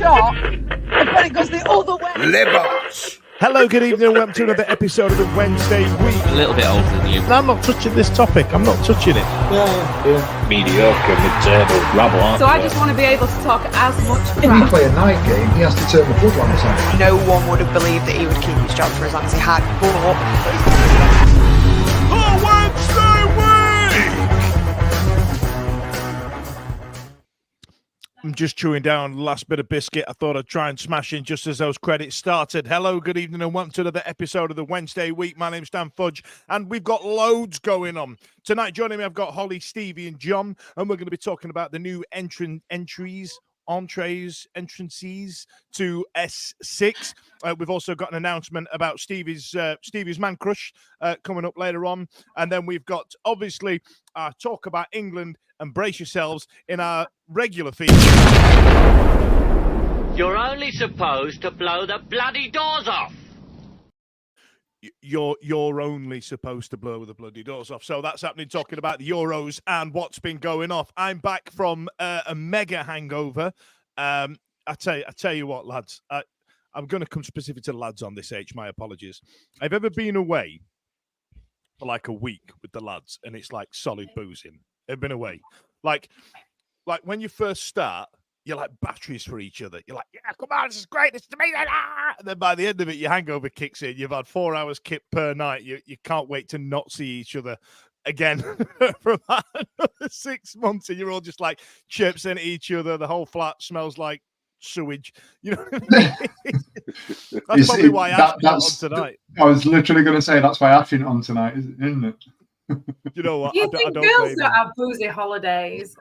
shot, and then it goes the other way. Libos. Hello, good evening, and welcome to another episode of the Wednesday Week. A little bit older than you. I'm not touching this topic. I'm not touching it. Yeah. Mediocre, mid-table, rabble. So I just want to be able to talk as much If you crap. play a night game, he has to turn the bloodlines on. No one would have believed that he would keep his job for as long as he had. But The Wednesday Week! I'm just chewing down the last bit of biscuit. I thought I'd try and smash in just as those credits started. Hello, good evening, and welcome to another episode of the Wednesday Week. My name's Dan Fudge, and we've got loads going on. Tonight, joining me, I've got Holly, Stevie, and John, and we're going to be talking about the new entrances to S6. We've also got an announcement about Stevie's man crush coming up later on, and then we've got obviously talk about England, and brace yourselves in our regular feed. You're only supposed to blow the bloody doors off. You're only supposed to blow the bloody doors off. So that's happening, talking about the Euros and what's been going off. I'm back from a mega hangover. I tell you what, lads, I'm going to come specific to the lads on this, my apologies. I've ever been away for like a week with the lads, and it's like solid boozing. I've been away. Like when you first start, you're like batteries for each other. You're like, yeah, come on, this is great, this is amazing. Ah! And then by the end of it, your hangover kicks in. You've had 4 hours kip per night. You can't wait to not see each other again for about another 6 months. And you're all just like chirps in at each other. The whole flat smells like sewage. You know what I mean? That's probably why Ash's not on tonight. I was literally going to say that's why Ash's not on tonight, isn't it? You know what? Do you think girls don't have boozy holidays?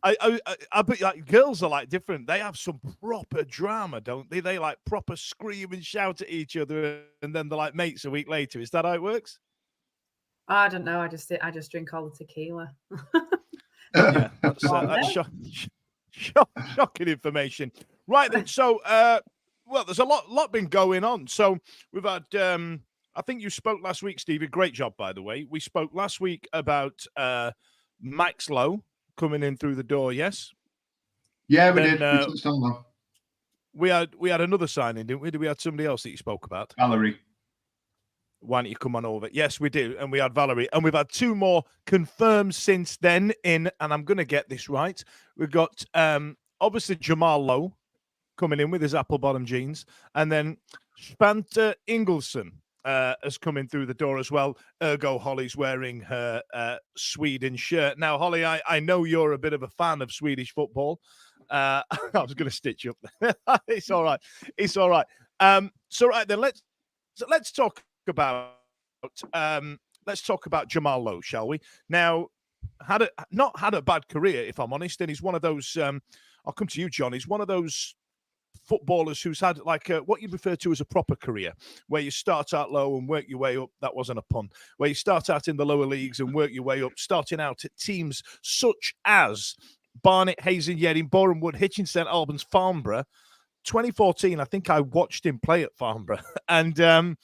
I bet like girls are like different. They have some proper drama, don't they? They like proper scream and shout at each other, and then they're like mates a week later. Is that how it works? I don't know. I just drink all the tequila. Yeah, that's shocking information. Right then. So, well, there's a lot been going on. So we've had. I think you spoke last week, Stevie. Great job, by the way. We spoke last week about Max Lowe coming in through the door. Yes. Yeah, we then, did. We had another signing, didn't we? Did we have somebody else that you spoke about? Valerie. Why don't you come on over? Yes, we do. And we had Valerie. And we've had 2 more confirmed since then in, and I'm going to get this right. We've got, obviously, Jamal Lowe coming in with his apple bottom jeans. And then Spanta Ingelsson has come in through the door as well. Ergo, Holly's wearing her Sweden shirt. Now, Holly, I know you're a bit of a fan of Swedish football. I was going to stitch you up there. It's all right. It's all right. So right then, let's talk about Jamal Lowe, shall we? Now, not had a bad career, if I'm honest, and he's one of those. I'll come to you, John. He's one of those footballers who's had like what you refer to as a proper career, where you start out low and work your way up. That wasn't a pun. Where you start out in the lower leagues and work your way up, starting out at teams such as Barnet, Hayes and Yedin, Boreham Wood, Hitchin, St Albans, Farnborough. 2014, I think I watched him play at Farnborough, and then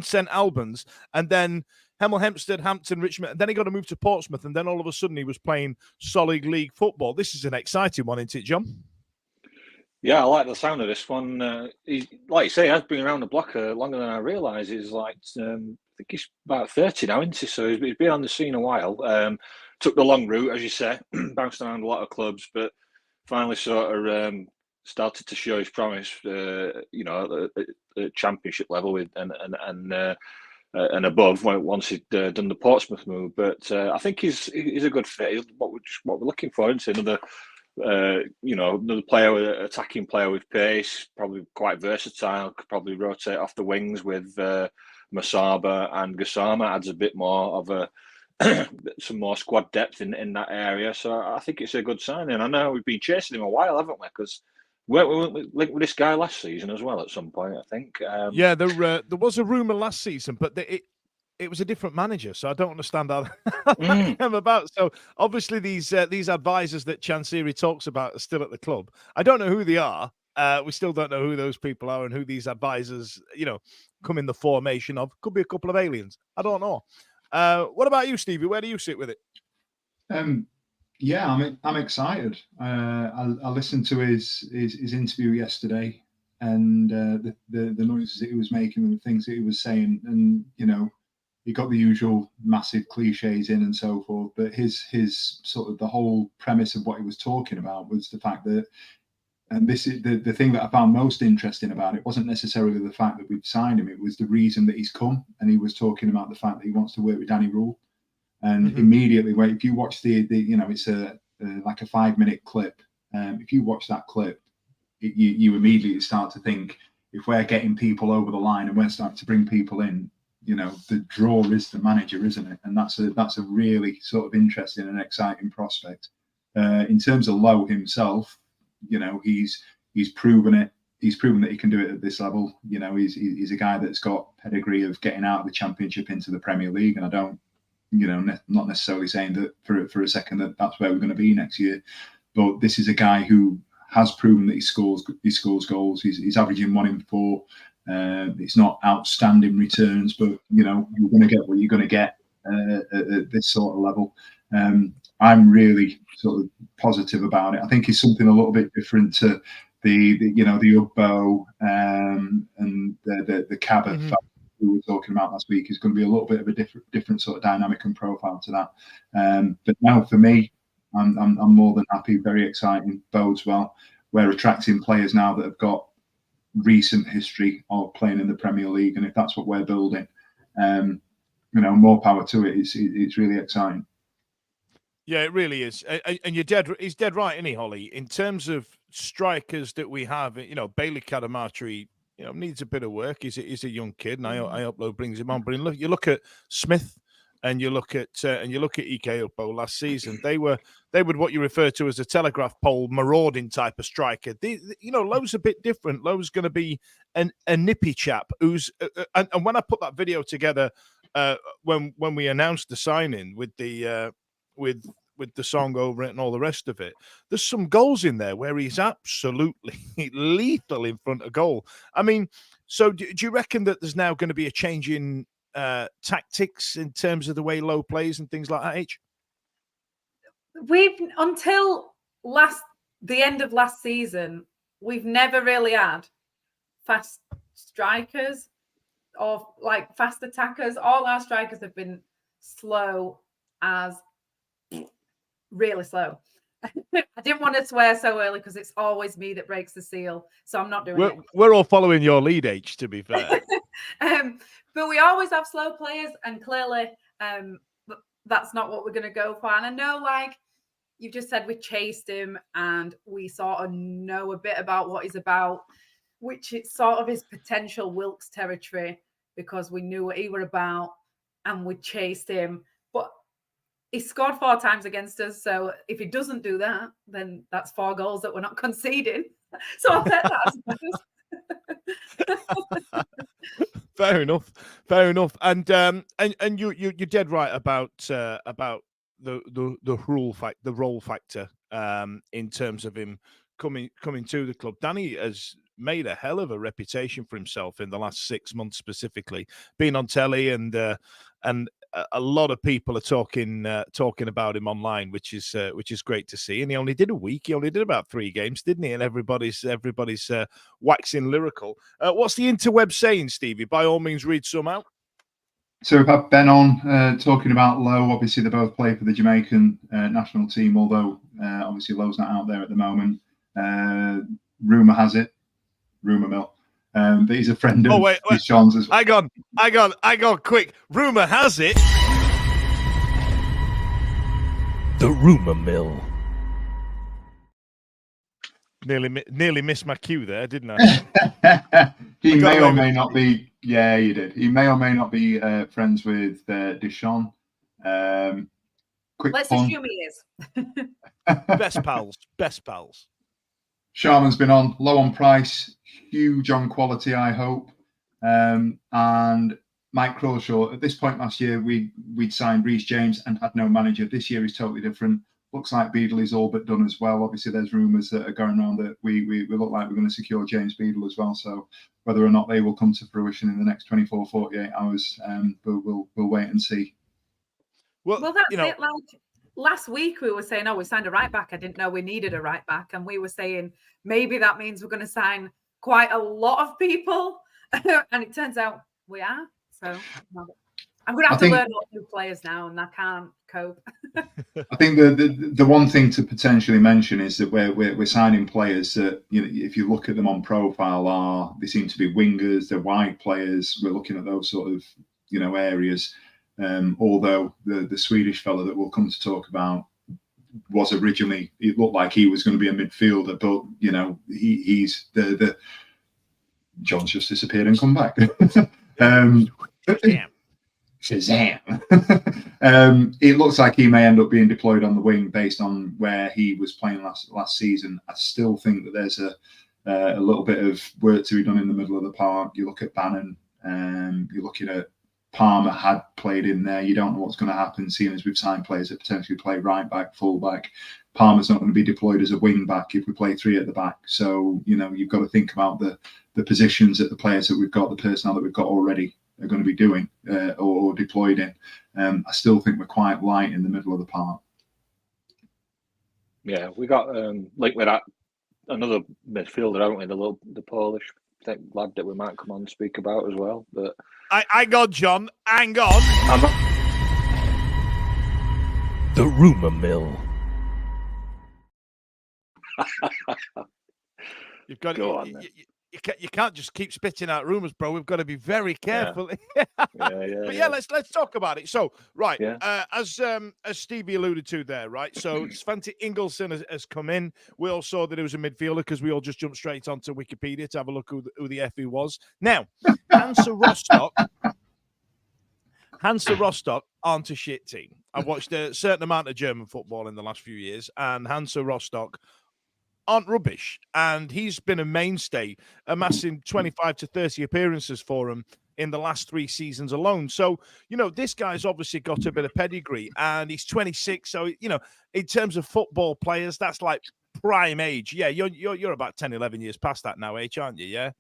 St Albans, and then Hemel Hempstead, Hampton, Richmond, and then he got to move to Portsmouth, and then all of a sudden he was playing solid league football. This is an exciting one, isn't it, John? Yeah, I like the sound of this one. He, like you say, has been around the block longer than I realised. He's like, I think he's about 30 now, isn't he? So he's been on the scene a while. Took the long route, as you say, bounced around a lot of clubs, but finally sort of started to show his promise. At championship level with and above once he'd done the Portsmouth move. But I think he's a good fit. He's what we're looking for, isn't he? Another player, attacking player with pace, probably quite versatile, could probably rotate off the wings with Masaba and Gassama, adds a bit more of a some more squad depth in that area. So I think it's a good signing. I know we've been chasing him a while, haven't we? Because we linked with this guy last season as well at some point, I think. Yeah, there was a rumour last season, but it was a different manager, so I don't understand how that came about. So obviously these advisors that Chansiri talks about are still at the club. I don't know who they are. We still don't know who those people are and who these advisors, come in the formation of. Could be a couple of aliens. I don't know. What about you, Stevie? Where do you sit with it? Yeah, I'm excited. I listened to his interview yesterday, and the noises that he was making and the things that he was saying, and he got the usual massive cliches in and so forth. But his sort of the whole premise of what he was talking about was the fact that, and this is the thing that I found most interesting about it, wasn't necessarily the fact that we'd signed him. It was the reason that he's come, and he was talking about the fact that he wants to work with Danny Rule. And immediately, if you watch the it's like a 5-minute clip. If you watch that clip, you immediately start to think, if we're getting people over the line and we're starting to bring people in, the draw is the manager, isn't it? And that's a really sort of interesting and exciting prospect. In terms of Lowe himself, he's proven it. He's proven that he can do it at this level. He's a guy that's got pedigree of getting out of the Championship into the Premier League, and I don't. Not necessarily saying that for a second that's where we're going to be next year, but this is a guy who has proven that he scores goals. He's averaging 1 in 4. It's not outstanding returns, but you're going to get what you're going to get at this sort of level. I'm really sort of positive about it. I think it's something a little bit different to the Ugbo and the Cabot. We were talking about last week is going to be a little bit of a different sort of dynamic and profile to that. But now for me, I'm more than happy. Very exciting. Bodes well. We're attracting players now that have got recent history of playing in the Premier League, and if that's what we're building, more power to it. It's really exciting. Yeah, it really is. And he's dead right, isn't he, Holly? In terms of strikers that we have, Bailey Cadamartri, needs a bit of work. He's a young kid, and I hope Lowe brings him on. But you look at Smith, and you look at Ike Ukbo last season. They were what you refer to as a telegraph pole marauding type of striker. Lowe's a bit different. Lowe's going to be a nippy chap who's and when I put that video together, when we announced the signing with the with the song over it and all the rest of it, there's some goals in there where he's absolutely lethal in front of goal. I mean, so do you reckon that there's now going to be a change in tactics in terms of the way Lowe plays and things like that, H? Until the end of last season, we've never really had fast strikers or like fast attackers. All our strikers have been slow as really slow. I didn't want to swear so early because it's always me that breaks the seal, so I'm not doing it. We're all following your lead, H, to be fair. But we always have slow players, and clearly that's not what we're going to go for. And I know, like you've just said, we chased him and we sort of know a bit about what he's about, which it's sort of his potential Wilkes territory, because we knew what he were about and we chased him. But he scored 4 times against us, so if he doesn't do that, then that's 4 goals that we're not conceding. So I'll take that as Fair enough. And you're dead right about the role factor in terms of him coming to the club. Danny has made a hell of a reputation for himself in the last 6 months, specifically being on telly, and a lot of people are talking about him online, which is great to see. And he only did a week. He only did about 3 games, didn't he? And everybody's waxing lyrical. What's the interweb saying, Stevie? By all means, read some out. So we've had Ben on talking about Lowe. Obviously, they both play for the Jamaican national team, although obviously Lowe's not out there at the moment. Rumour has it, rumour mill, that he's a friend of Sean's as well. I got quick. Rumour has it. The rumour mill. Nearly missed my cue there, didn't I? He may or may not be. Yeah, you did. He may or may not be friends with Deshaun. Let's assume he is. Best pals. Sharman's been on, low on price, huge on quality, I hope. And Mike Crawshaw, at this point last year, we'd signed Reece James and had no manager. This year is totally different. Looks like Beadle is all but done as well. Obviously, there's rumours that are going around that we look like we're going to secure James Beadle as well. So whether or not they will come to fruition in the next 24, 48 hours, we'll wait and see. Well, that's it. Like, last week we were saying, oh, we signed a right back. I didn't know we needed a right back. And we were saying maybe that means we're going to sign quite a lot of people. And it turns out we are. So I'm going to have to learn all new players now, and I can't cope. I think the one thing to potentially mention is that we're signing players that, you know, if you look at them on profile, they seem to be wingers, they're wide players. We're looking at those sort of, you know, areas. Although the Swedish fellow that we'll come to talk about was originally, it looked like he was going to be a midfielder, but you know, he's the John's just disappeared and come back. Shazam. It looks like he may end up being deployed on the wing based on where he was playing last season. I still think that there's a little bit of work to be done in the middle of the park. You look at Bannon, you're looking at Palmer had played in there. You don't know what's going to happen, seeing as we've signed players that potentially play right back, full back. Palmer's not going to be deployed as a wing back if we play three at the back. So, you know, you've got to think about the positions that the players that we've got, the personnel that we've got already are going to be doing or deployed in. I still think we're quite light in the middle of the park. Yeah, we got linked with that another midfielder, haven't we? The Polish lad that we might come on and speak about as well. But hang on, John. Hang on. The rumour mill. You've got Go on, you can't just keep spitting out rumours, bro. We've got to be very careful. Yeah. But yeah, let's talk about it. So, right, Yeah. as Stevie alluded to there, right? So Svante Ingelsson has come in. We all saw that it was a midfielder because we all just jumped straight onto Wikipedia to have a look who the F he was. Now, Hansa Rostock aren't a shit team. I've watched a certain amount of German football in the last few years, and Hansa Rostock aren't rubbish. And he's been a mainstay, amassing 25 to 30 appearances for him in the last 3 seasons alone. So, you know, this guy's obviously got a bit of pedigree, and he's 26. So, you know, in terms of football players, that's like prime age. Yeah, you're about 10, 11 years past that now, aren't you? Yeah.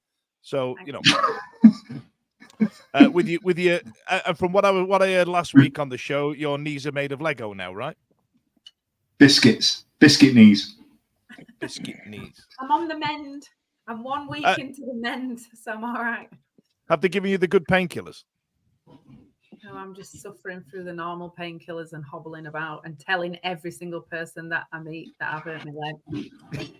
So, you know, with you, and from what I heard last week on the show, your knees are made of Lego now, right? Biscuit knees. Biscuit knees. I'm on the mend. I'm 1 week into the mend, so I'm all right. Have they given you the good painkillers? No, I'm just suffering through the normal painkillers and hobbling about and telling every single person that I meet that I've hurt my leg.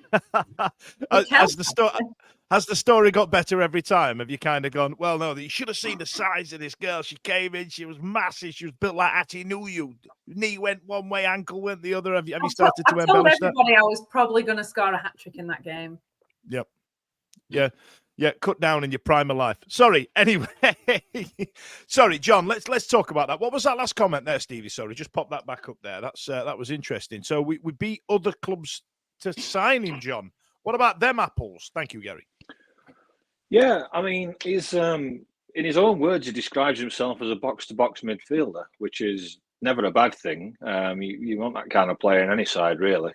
Has the story got better every time? Have you kind of gone, well, no, you should have seen the size of this girl. She came in, she was massive, she was built like Atty knew you. Knee went one way, ankle went the other. Have you started to embellish that? I told everybody I was probably going to score a hat-trick in that game. Yep. Yeah, cut down in your prime of life. Sorry, anyway. Sorry, John, let's talk about that. What was that last comment there, Stevie? Sorry, just pop that back up there. That was interesting. So we beat other clubs to sign him, John. What about them apples? Thank you, Gary. Yeah, I mean, he's in his own words, he describes himself as a box-to-box midfielder, which is never a bad thing. You want that kind of player in any side, really.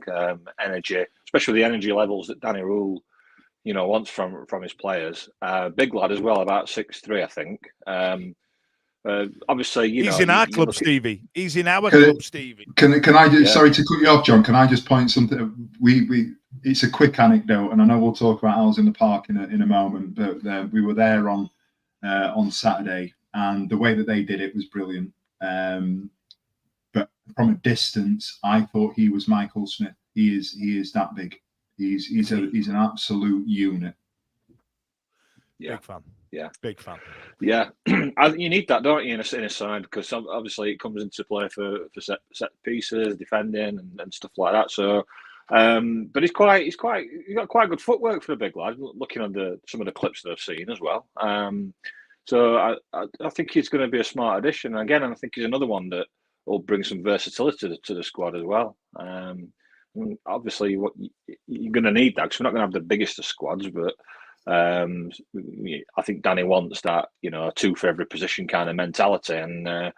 Energy, especially the energy levels that Danny Rule, you know, wants from his players. Big lad as well, about 6'3", I think. Obviously, he's in our club, Stevie. He's in our club, Stevie. Can I just, sorry to cut you off, John. Can I just point something? It's a quick anecdote, and I know we'll talk about ours in the park in a moment. But we were there on Saturday, and the way that they did it was brilliant. But from a distance, I thought he was Michael Smith. He is that big. He's an absolute unit. Yeah. Big fan. Yeah, big fan. Yeah, you need that, don't you, in a side, because obviously it comes into play for set pieces, defending, and stuff like that. So, but he's got quite good footwork for a big lad. Looking at some of the clips that I've seen as well. So I think he's going to be a smart addition. And again, I think he's another one that will bring some versatility to the squad as well. Obviously, what you're going to need that, because we're not going to have the biggest of squads, but I think Danny wants that, you know, 2 for every position kind of mentality, and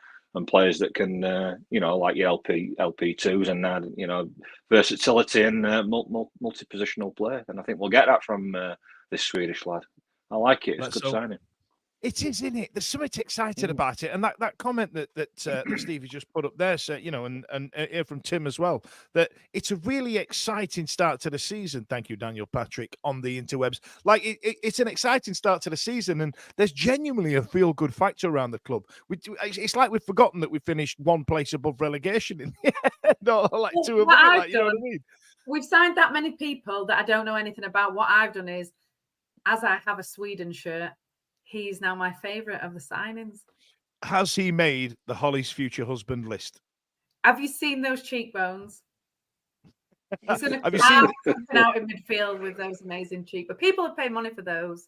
players that can, you know, like your LP2s and you know, versatility and multi-positional play. And I think we'll get that from this Swedish lad. I like it. It's a good signing. It is, isn't it? There's something excited about it, and that comment that Stevie just put up there, so and hear from Tim as well, that it's a really exciting start to the season. Thank you, Daniel Patrick, on the interwebs. Like it's an exciting start to the season, and there's genuinely a feel good factor around the club. It's like we've forgotten that we finished one place above relegation in the end, or like Well, two above what it. I've Like, you know what I done- mean? We've signed that many people that I don't know anything about. What I've done is, as I have a Sweden shirt, he's now my favourite of the signings. Has he made the Holly's future husband list? Have you seen those cheekbones? He's going Have to you seen? come out in midfield with those amazing cheekbones. People have paid money for those.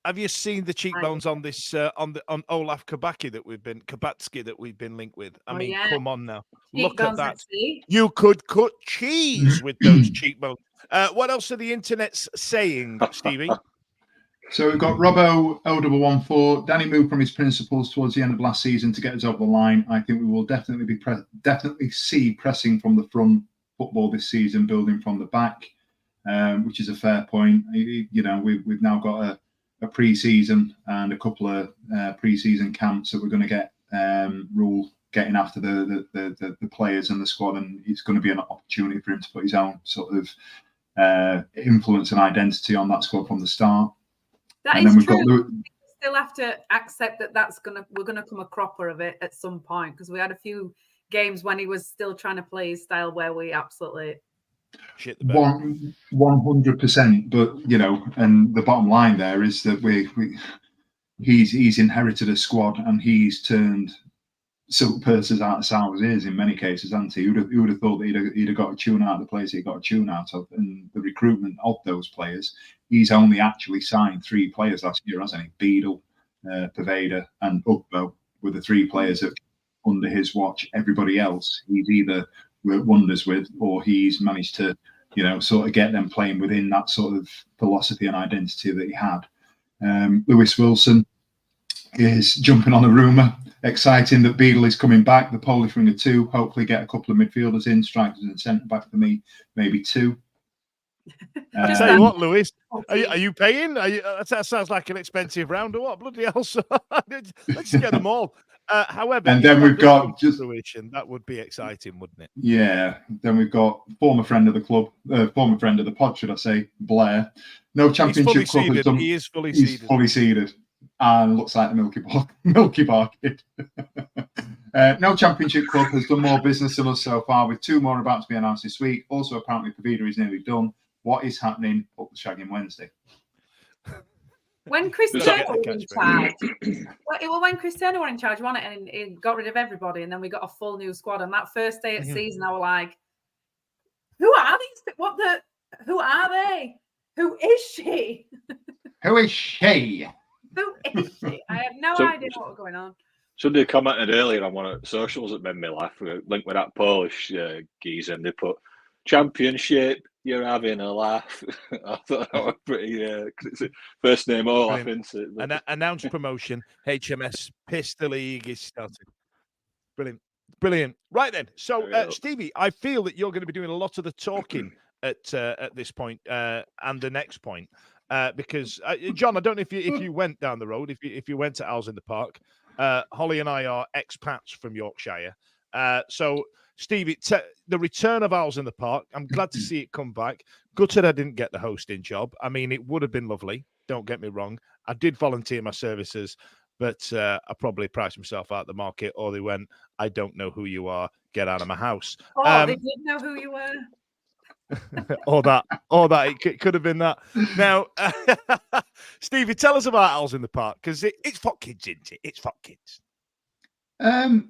Have you seen the cheekbones on this on Olaf Kabatsky that we've been linked with? I mean, yeah. come on now, look at Cheekbones, that. let's see. You could cut cheese with those cheekbones. What else are the internets saying, Stevie? So we've got Robbo L114. Danny moved from his principles towards the end of last season to get us over the line. I think we will definitely see pressing from the front football this season, building from the back, which is a fair point. You know, we've now got a pre-season and a couple of pre-season camps that we're going to get Rule getting after the players and the squad, and it's going to be an opportunity for him to put his own sort of influence and identity on that squad from the start. That And is then we've true. got We still have to accept that we're gonna come a cropper of it at some point, because we had a few games when he was still trying to play his style where we absolutely shit the bed. 100%. But you know, and the bottom line there is that he's inherited a squad and he's turned silk purses out of sour's ears in many cases, hasn't he? Who would have thought that he'd have got a tune out of the players he got a tune out of, and the recruitment of those players. He's only actually signed 3 players last year, hasn't he? Beadle, Pervader, and Ugbo were the 3 players that under his watch. Everybody else, he's either worked wonders with, or he's managed to, you know, sort of get them playing within that sort of philosophy and identity that he had. Lewis Wilson is jumping on a rumour. Exciting that Beadle is coming back. The Polish winger 2. Hopefully get a couple of midfielders in, strikers and centre back for me, maybe 2. I'll tell you what, Lewis, are you paying? That sounds like an expensive round or what? Bloody hell! So let's get them all. However, and then we've got just fruition. That would be exciting, wouldn't it? Yeah. Then we've got former friend of the club, former friend of the pod, should I say, Blair. No championship club has done. He is fully he's seeded. Fully seeded, and looks like the Milky Bar kid. No championship club has done more business than us so far, with 2 more about to be announced this week. Also, apparently, Pavida is nearly done. What is happening up the shagging Wednesday? When Cristiano was in charge, when Cristiano were in charge, won it, and he got rid of everybody, and then we got a full new squad. And that first day of season, I was like, "Who are these? Who are they? Who is she? Who is she? Who is she?" I have no idea what was going on. Somebody commented earlier on one of the socials that made me laugh, linked with that Polish geezer, and they put championship. You're having a laugh. I thought that was pretty. It's a first name Olaf, isn't it? Announced promotion. HMS Pistol League is starting. Brilliant. Right then. So, Stevie, I feel that you're going to be doing a lot of the talking at this point and the next point, because John, I don't know if you went down the road, if you went to Owls in the Park. Holly and I are expats from Yorkshire, so. Stevie, the return of Owls in the Park, I'm glad to see it come back. Gutted I didn't get the hosting job. I mean, it would have been lovely. Don't get me wrong. I did volunteer my services, but I probably priced myself out the market, or they went, I don't know who you are. Get out of my house. Oh, they did know who you were. or that. It could have been that. Now, Stevie, tell us about Owls in the Park, because it's for kids, isn't it? It's for kids. Do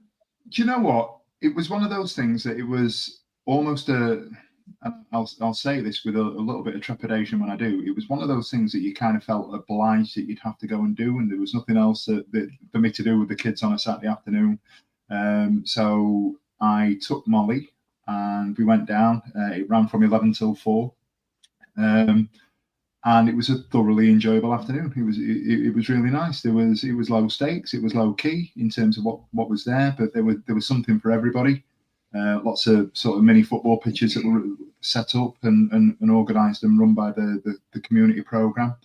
you know what? It was one of those things that it was almost I'll say this with a little bit of trepidation when I do. It was one of those things that you kind of felt obliged that you'd have to go and do, and there was nothing else that for me to do with the kids on a Saturday afternoon. So I took Molly and we went down. It ran from 11 till 4. And it was a thoroughly enjoyable afternoon. It was really nice. It was low stakes. It was low key in terms of what was there, but there was something for everybody. Lots of sort of mini football pitches that were set up and organised and run by the community programme.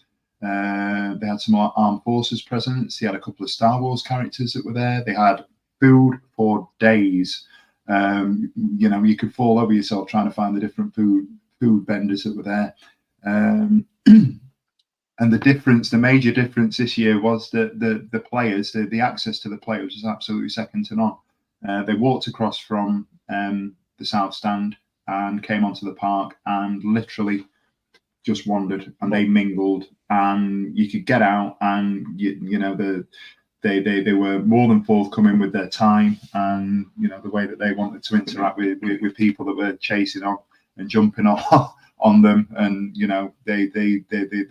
They had some more armed forces presence. They had a couple of Star Wars characters that were there. They had food for days. You could fall over yourself trying to find the different food vendors that were there. And the major difference this year was that the players, the access to the players was absolutely second to none. They walked across from the South Stand and came onto the park and literally just wandered, and they mingled, and you could get out, and they were more than forthcoming with their time, and the way that they wanted to interact with people that were chasing on and jumping off on them, and there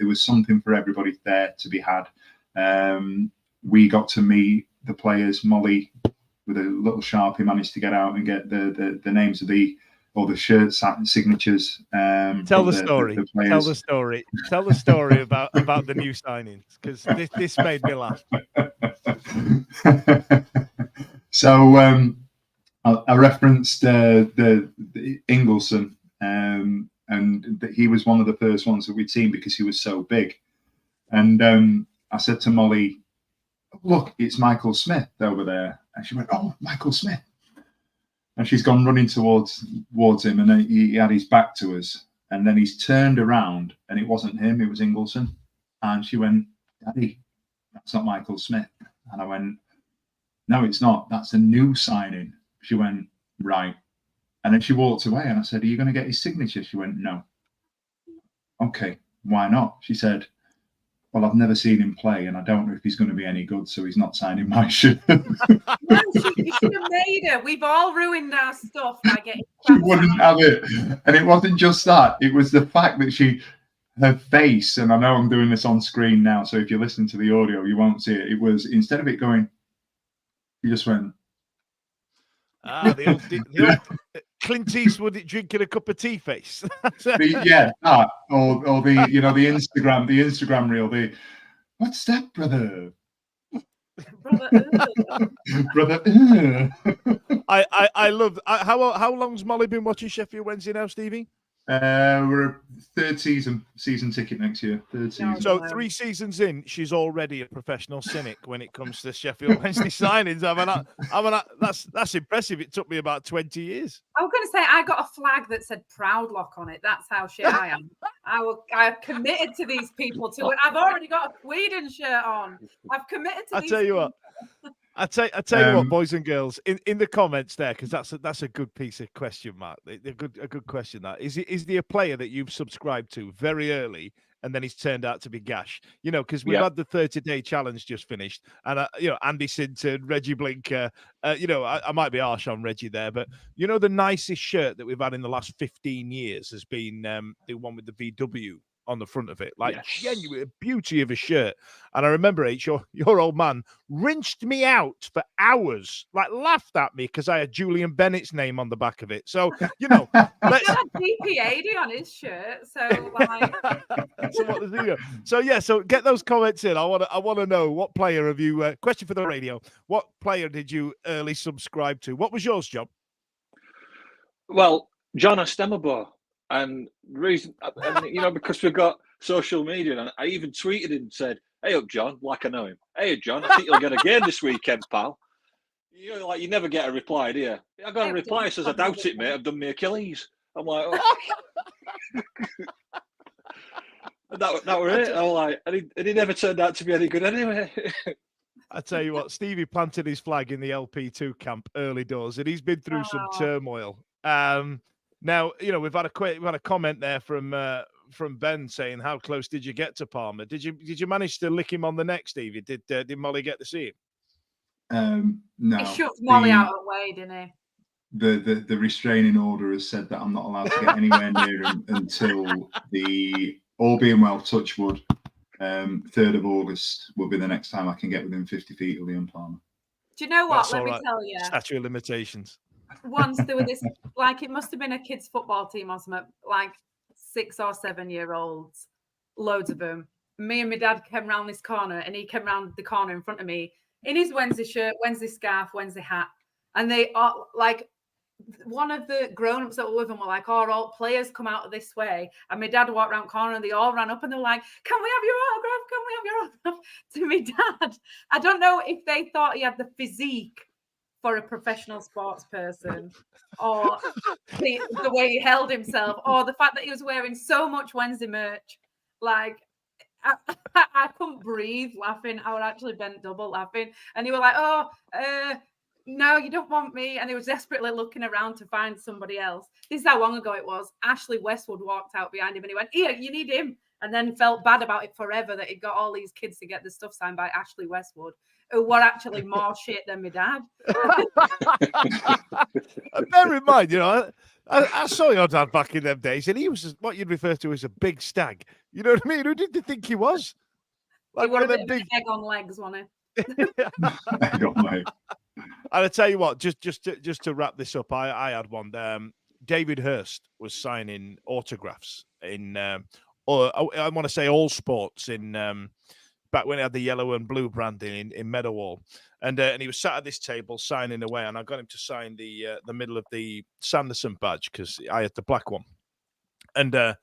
was something for everybody there to be had. We got to meet the players. Molly, with a little Sharpie, managed to get out and get the names of the shirt signatures. Tell the story. Tell the story about the new signings, because this made me laugh. So I referenced the Ingleson, and that he was one of the first ones that we'd seen because he was so big. And I said to Molly, "Look, it's Michael Smith over there." And she went, "Oh, Michael Smith." And she's gone running towards him, and then he had his back to us. And then he's turned around, and it wasn't him, it was Ingleson. And she went, "Daddy, that's not Michael Smith." And I went, "No, it's not. That's a new signing." She went, "Right." And then she walked away, and I said, "Are you going to get his signature?" She went, "No." "Okay, why not?" She said, "Well, I've never seen him play, and I don't know if he's going to be any good, so he's not signing my shirt." No, you should have made her. We've all ruined our stuff by getting. She wouldn't have it. And it wasn't just that. It was the fact that her face, and I know I'm doing this on screen now, so if you listen to the audio, you won't see it. It was, instead of it going, he just went. The old Clint Eastwood drinking a cup of tea face. Or the the Instagram reel. What's that, brother? Brother. I love. How long's Molly been watching Sheffield Wednesday now, Stevie? We're a third season ticket next year. Third season. So 3 seasons in, she's already a professional cynic when it comes to Sheffield Wednesday signings. I mean, that's impressive. It took me about 20 years. I was going to say, I got a flag that said Proud Lock on it. That's how shit I am. I've committed to these people too. I've already got a Sweden shirt on. I've committed to. I tell you what. I tell you what, boys and girls, in the comments there, because that's a good piece of question, Mark. A good question. That is he a player that you've subscribed to very early, and then he's turned out to be gash? Because we've had the 30-day challenge just finished, and Andy Sinton, Reggie Blinker. I might be harsh on Reggie there, but the nicest shirt that we've had in the last 15 years has been the one with the VW on the front of it, genuine beauty of a shirt. And I remember, your old man rinsed me out for hours, laughed at me because I had Julian Bennett's name on the back of it. So he had DP80 on his shirt. So get those comments in. I want to know, what player have you? Question for the radio: what player did you early subscribe to? What was yours, John? Well, John Astemabo. And the reason, because we've got social media, and I even tweeted him and said, "Hey up, John," like I know him. "Hey, John, I think you'll get a game this weekend, pal." You never get a reply, do you? I got a reply that says, "I doubt it, mate. I've done my Achilles." I'm like, "Oh." that were it. I'm like, and he never turned out to be any good anyway. I tell you what, Stevie planted his flag in the LP2 camp early doors, and he's been through some turmoil. Now, we've had a comment there from Ben saying, "How close did you get to Palmer? Did you manage to lick him on the neck, Stevie? Did Molly get to see him?" No. He shoved Molly out of the way, didn't he? The restraining order has said that I'm not allowed to get anywhere near him until all being well, touch wood, 3rd of August will be the next time I can get within 50 feet of Liam Palmer. Do you know what? Let me tell you. Statute of limitations. Once there was this, it must have been a kids' football team or something, 6 or 7 year olds, loads of them. Me and my dad came round this corner, and he came round the corner in front of me in his Wednesday shirt, Wednesday scarf, Wednesday hat, and they are one of the grown-ups that were with him were like, "Oh, all players come out of this way." And my dad walked around the corner and they all ran up and they were like, "Can we have your autograph? Can we have your autograph?" To my dad. I don't know if they thought he had the physique for a professional sports person, or the way he held himself, or the fact that he was wearing so much Wednesday merch. Like, I couldn't breathe laughing. I was actually bent double laughing. And he was like, "Oh, no, you don't want me." And he was desperately looking around to find somebody else. This is how long ago it was. Ashley Westwood walked out behind him and he went, "Here, you need him." And then felt bad about it forever that he got all these kids to get the stuff signed by Ashley Westwood, who were actually more shit than my dad. Bear in mind, I saw your dad back in them days, and he was what you'd refer to as a big stag. You know what I mean? Who did you think he was? Like one of them big egg on legs, wasn't he? Egg on legs. And I tell you what, just to wrap this up, I had one. David Hurst was signing autographs in, or I want to say all sports in. Back when he had the yellow and blue branding in Meadowhall, and he was sat at this table signing away, and I got him to sign the middle of the Sanderson badge because I had the black one, and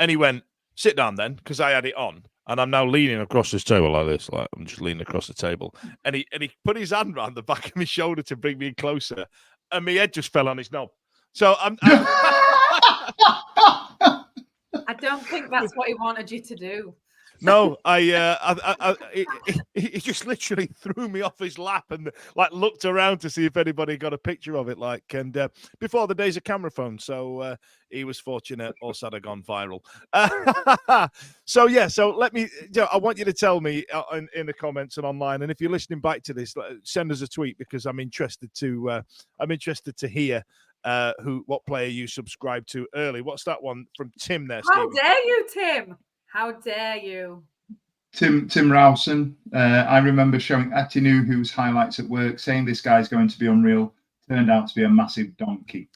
he went, "Sit down then," because I had it on, and I'm now leaning across this table like this, like I'm just leaning across the table, and he put his hand around the back of my shoulder to bring me in closer, and my head just fell on his knob. So I'm I don't think that's what he wanted you to do. No, he just literally threw me off his lap and like looked around to see if anybody got a picture of it. And before the days of camera phones, so he was fortunate. Also, had gone viral. So let me. I want you to tell me in the comments and online, and if you're listening back to this, send us a tweet because I'm interested to hear what player you subscribed to early. What's that one from Tim there? How Stevie? dare you, Tim? How dare you? Tim Rowson. I remember showing Atinu, whose highlights at work, saying this guy's going to be unreal. Turned out to be a massive donkey.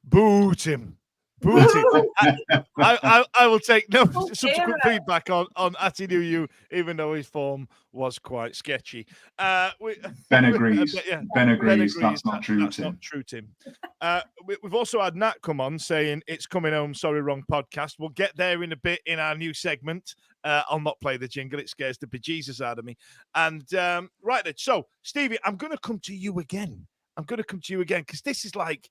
Boo, Tim. Boo, Tim. I will take no subsequent feedback on Atinu, even though his form was quite sketchy. Ben agrees. Ben agrees. That's not true, That's Tim. not true, Tim. We've also had Nat come on saying it's coming home. Sorry, wrong podcast. We'll get there in a bit in our new segment. I'll not play the jingle. It scares the bejesus out of me. And right then. So, Stevie, I'm going to come to you again. Because this is like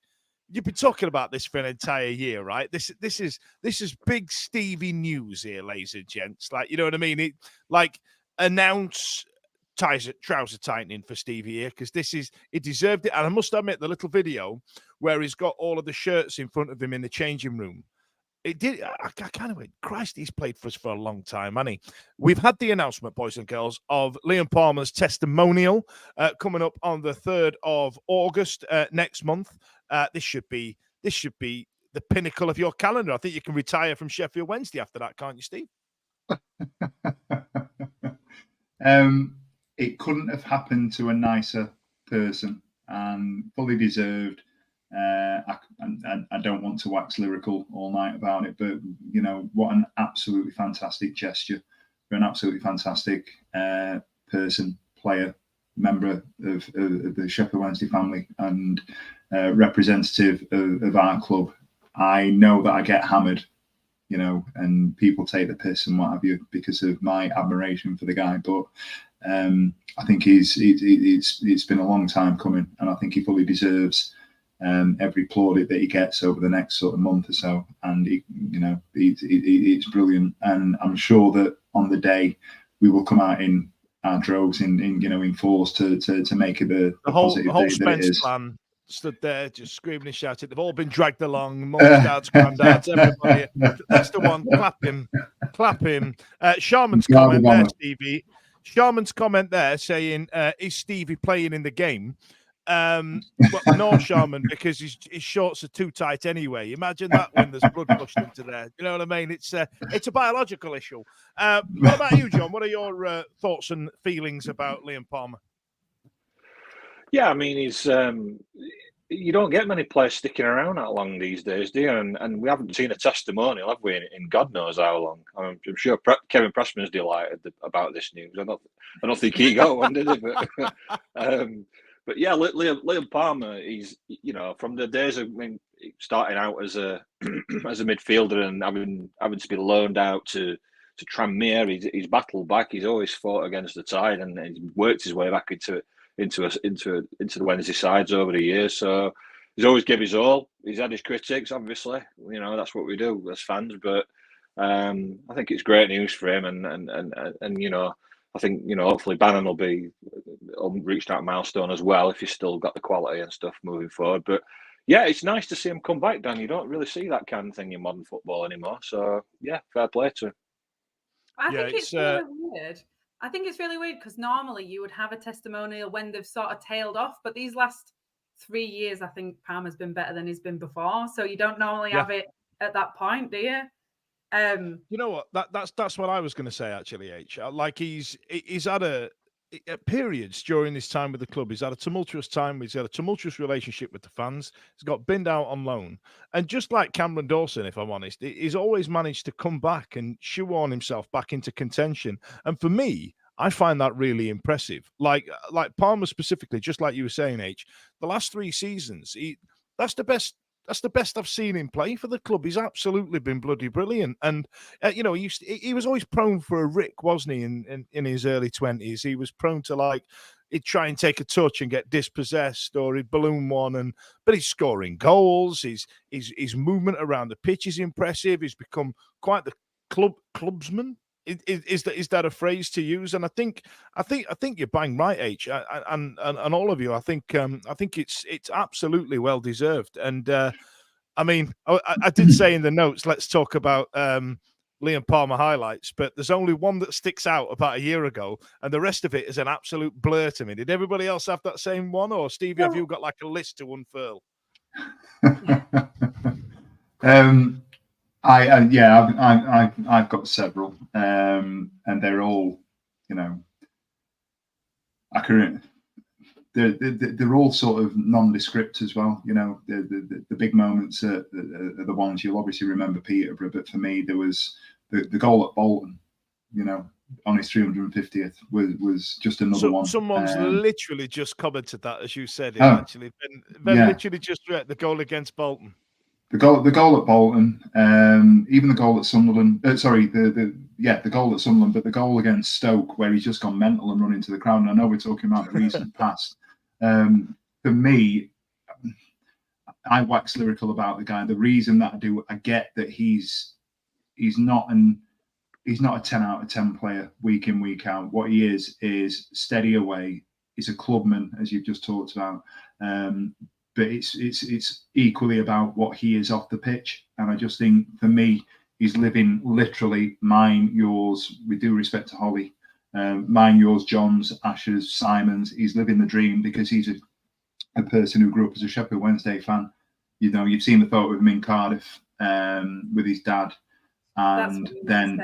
you've been talking about this for an entire year, right? This is big Stevie news here, ladies and gents. Like, you know what I mean? It like announce trouser tightening for Stevie here because he deserved it. And I must admit, the little video where he's got all of the shirts in front of him in the changing room. It did. I kind of went, Christ, he's played for us for a long time, hasn't he? We've had the announcement, boys and girls, of Liam Palmer's testimonial coming up on the 3rd of August next month. This should be the pinnacle of your calendar. I think you can retire from Sheffield Wednesday after that, can't you, Steve? It couldn't have happened to a nicer person and fully deserved. I don't want to wax lyrical all night about it, but what an absolutely fantastic gesture for an absolutely fantastic person, player, member of the Sheffield Wednesday family, and representative of our club. I know that I get hammered, and people take the piss and what have you because of my admiration for the guy, but I think it's been a long time coming, and I think he fully deserves every plaudit that he gets over the next sort of month or so, and it's brilliant. And I'm sure that on the day we will come out in our droves in force to make it the positive whole day that it Spence is. clan stood there just screaming and shouting. They've all been dragged along, mums, dads, granddads, everybody. That's the one. Clap him. Sharman's comment there, Stevie. Sharman's comment there saying, "Is Stevie playing in the game?" Well, no, Sharman, because his shorts are too tight anyway. Imagine that when there's blood pushed into there. You know what I mean? It's a biological issue. What about you, John? What are your thoughts and feelings about Liam Palmer? Yeah, I mean, he's you don't get many players sticking around that long these days, do you? And we haven't seen a testimonial, have we, in God knows how long. I'm sure Kevin Pressman's delighted about this news. I don't think he got one, did he? But, But yeah, Liam Palmer, he's, from the days of starting out as a as a midfielder and having to be loaned out to Tranmere, he's battled back. He's always fought against the tide, and he's worked his way back into the Wednesday sides over the years. So he's always given his all. He's had his critics, obviously. That's what we do as fans. But I think it's great news for him, and I think hopefully Bannon will be reached that milestone as well if he's still got the quality and stuff moving forward. But yeah, it's nice to see him come back, Dan. You don't really see that kind of thing in modern football anymore. So yeah, fair play to him. I think it's really weird. I think it's really weird because normally you would have a testimonial when they've sort of tailed off, but these last 3 years, I think Palmer's been better than he's been before. So you don't normally have it at that point, do you? You know what? That's what I was going to say actually. Like he's had periods during this time with the club. He's had a tumultuous time. He's had a tumultuous relationship with the fans. He's got binned out on loan, and just like Cameron Dawson, if I'm honest, he's always managed to come back and shoehorn himself back into contention. And for me, I find that really impressive. Like Palmer specifically, just like you were saying, the last 3 seasons, that's the best I've seen him play for the club. He's absolutely been bloody brilliant. And, he was always prone for a rick, wasn't he, in his early 20s? He was prone to, he'd try and take a touch and get dispossessed, or he'd balloon one. But he's scoring goals. His movement around the pitch is impressive. He's become quite the clubsman. Is that a phrase to use? And I think you're bang right, H, and all of you. I think it's absolutely well deserved. And I did say in the notes, let's talk about Liam Palmer highlights, but there's only one that sticks out about a year ago, and the rest of it is an absolute blur to me. Did everybody else have that same one, or Stevie, have you got like a list to unfurl? I've got several, and they're all, they're all sort of nondescript as well. The big moments are the ones you'll obviously remember Peterborough, but for me there was the goal at Bolton. On his 350th was just another one. Someone's literally just commented that, as you said. Actually, Ben literally just read the goal against Bolton. The goal at Bolton, even the goal at Sunderland. The goal at Sunderland, but the goal against Stoke, where he's just gone mental and run into the crowd. And I know we're talking about the recent past. For me, I wax lyrical about the guy. The reason that I get that he's not a 10 out of 10 player week in, week out. What he is steady away. He's a clubman, as you've just talked about. But it's equally about what he is off the pitch. And I just think, for me, he's living literally mine, yours, with due respect to Holly, mine, yours, John's, Asher's, Simon's. He's living the dream because he's a person who grew up as a Sheffield Wednesday fan. You've seen the photo of him in Cardiff with his dad. And then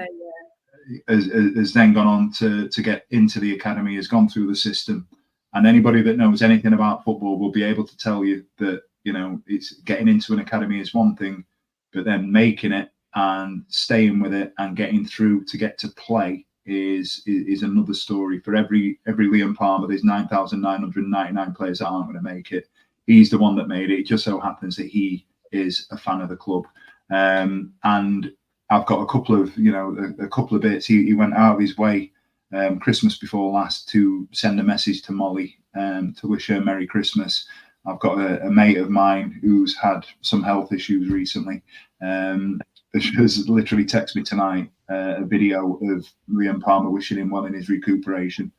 has then gone on to get into the academy, has gone through the system. And anybody that knows anything about football will be able to tell you that, it's getting into an academy is one thing, but then making it and staying with it and getting through to get to play is another story. For every Liam Palmer, there's 9,999 players that aren't going to make it. He's the one that made it. It just so happens that he is a fan of the club. And I've got a couple of bits. He went out of his way Christmas before last to send a message to Molly to wish her Merry Christmas. I've got a mate of mine who's had some health issues recently. Has literally texted me tonight a video of Liam Palmer wishing him well in his recuperation.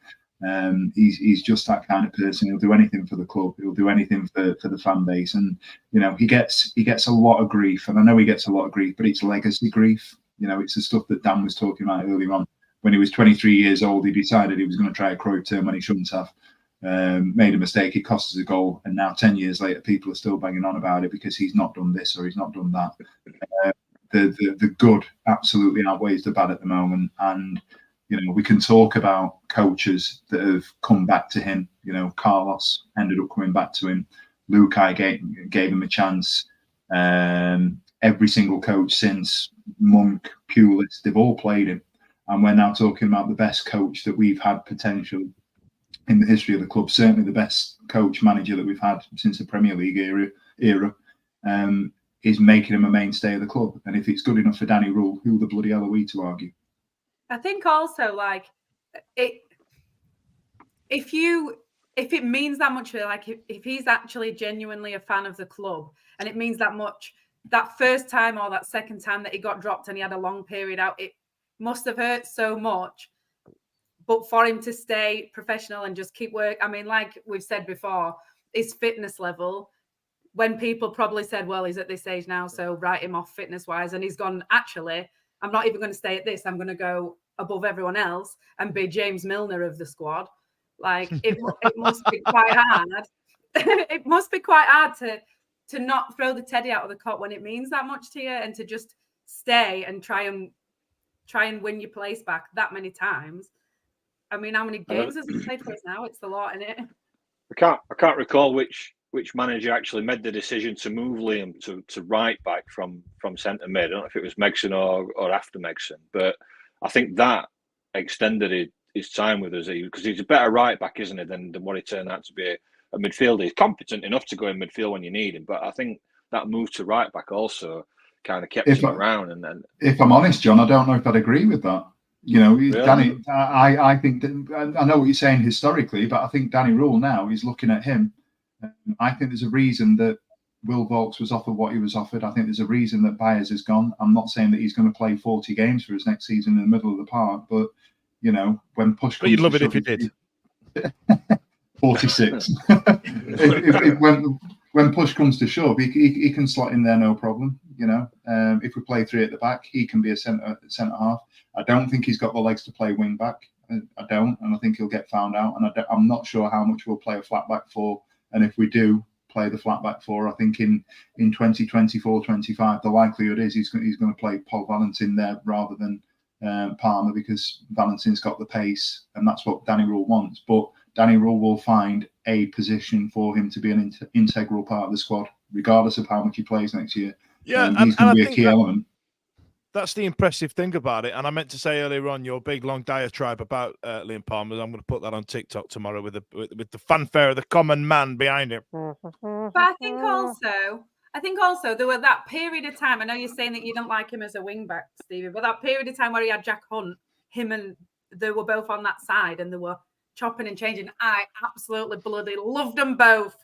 He's just that kind of person. He'll do anything for the club. He'll do anything for the fan base. And he gets a lot of grief, and I know he gets a lot of grief, but it's legacy grief. It's the stuff that Dan was talking about earlier on. When he was 23 years old, he decided he was going to try a Cruyff turn when he shouldn't have. Made a mistake. It cost us a goal, and now 10 years later, people are still banging on about it because he's not done this or he's not done that. The good absolutely outweighs the bad at the moment, and we can talk about coaches that have come back to him. Carlos ended up coming back to him. Lukai gave him a chance. Every single coach since Monk, Pulis, they've all played him. And we're now talking about the best coach that we've had potential in the history of the club. Certainly the best coach manager that we've had since the Premier League era. Is making him a mainstay of the club. And if it's good enough for Danny Rule, who the bloody hell are we to argue? I think also like if it means that much, like if he's actually genuinely a fan of the club and it means that much, that first time or that second time that he got dropped and he had a long period out, it must have hurt so much. But for him to stay professional and just keep work, I mean, like we've said before, his fitness level, when people probably said, well, he's at this age now, so write him off fitness-wise, and he's gone, actually, I'm not even going to stay at this. I'm going to go above everyone else and be James Milner of the squad. Like, it must be quite hard. It must be quite hard to not throw the teddy out of the cot when it means that much to you, and to just stay and try and win your place back that many times. I mean, how many games has he played for us now? It's a lot, isn't it? I can't recall which manager actually made the decision to move Liam to right back from centre mid. I don't know if it was Megson or after Megson, but I think that extended his time with us, because he's a better right back, isn't he, than what he turned out to be a midfielder. He's competent enough to go in midfield when you need him, but I think that move to right back also kind of kept him around. And then, if I'm honest, John, I don't know if I'd agree with that. You know, really? Danny, I think that, I know what you're saying historically, but I think Danny Rule now, he's looking at him. I think there's a reason that Will Vaulks was offered what he was offered. I think there's a reason that Byers has gone. I'm not saying that he's going to play 40 games for us next season in the middle of the park, but, you know, when push comes, but you'd love it if you did. 46. When push comes to shove, he can slot in there, no problem. You know, if we play three at the back, he can be a centre half. I don't think he's got the legs to play wing back. I don't, and I think he'll get found out. And I'm not sure how much we'll play a flat back for. And if we do play the flat back four, I think in 2024-25, the likelihood is he's going to play Paul Valentin there rather than Palmer, because Valentin's got the pace, and that's what Danny Rule wants. But Danny Rule will find a position for him to be an integral part of the squad, regardless of how much he plays next year. Yeah, he's going to be a key element. That's the impressive thing about it. And I meant to say earlier on your big long diatribe about Liam Palmer. I'm going to put that on TikTok tomorrow with the fanfare of the common man behind it. But I think also there were that period of time. I know you're saying that you don't like him as a wing back, Stevie, but that period of time where he had Jack Hunt, him and they were both on that side and they were chopping and changing. I absolutely bloody loved them both.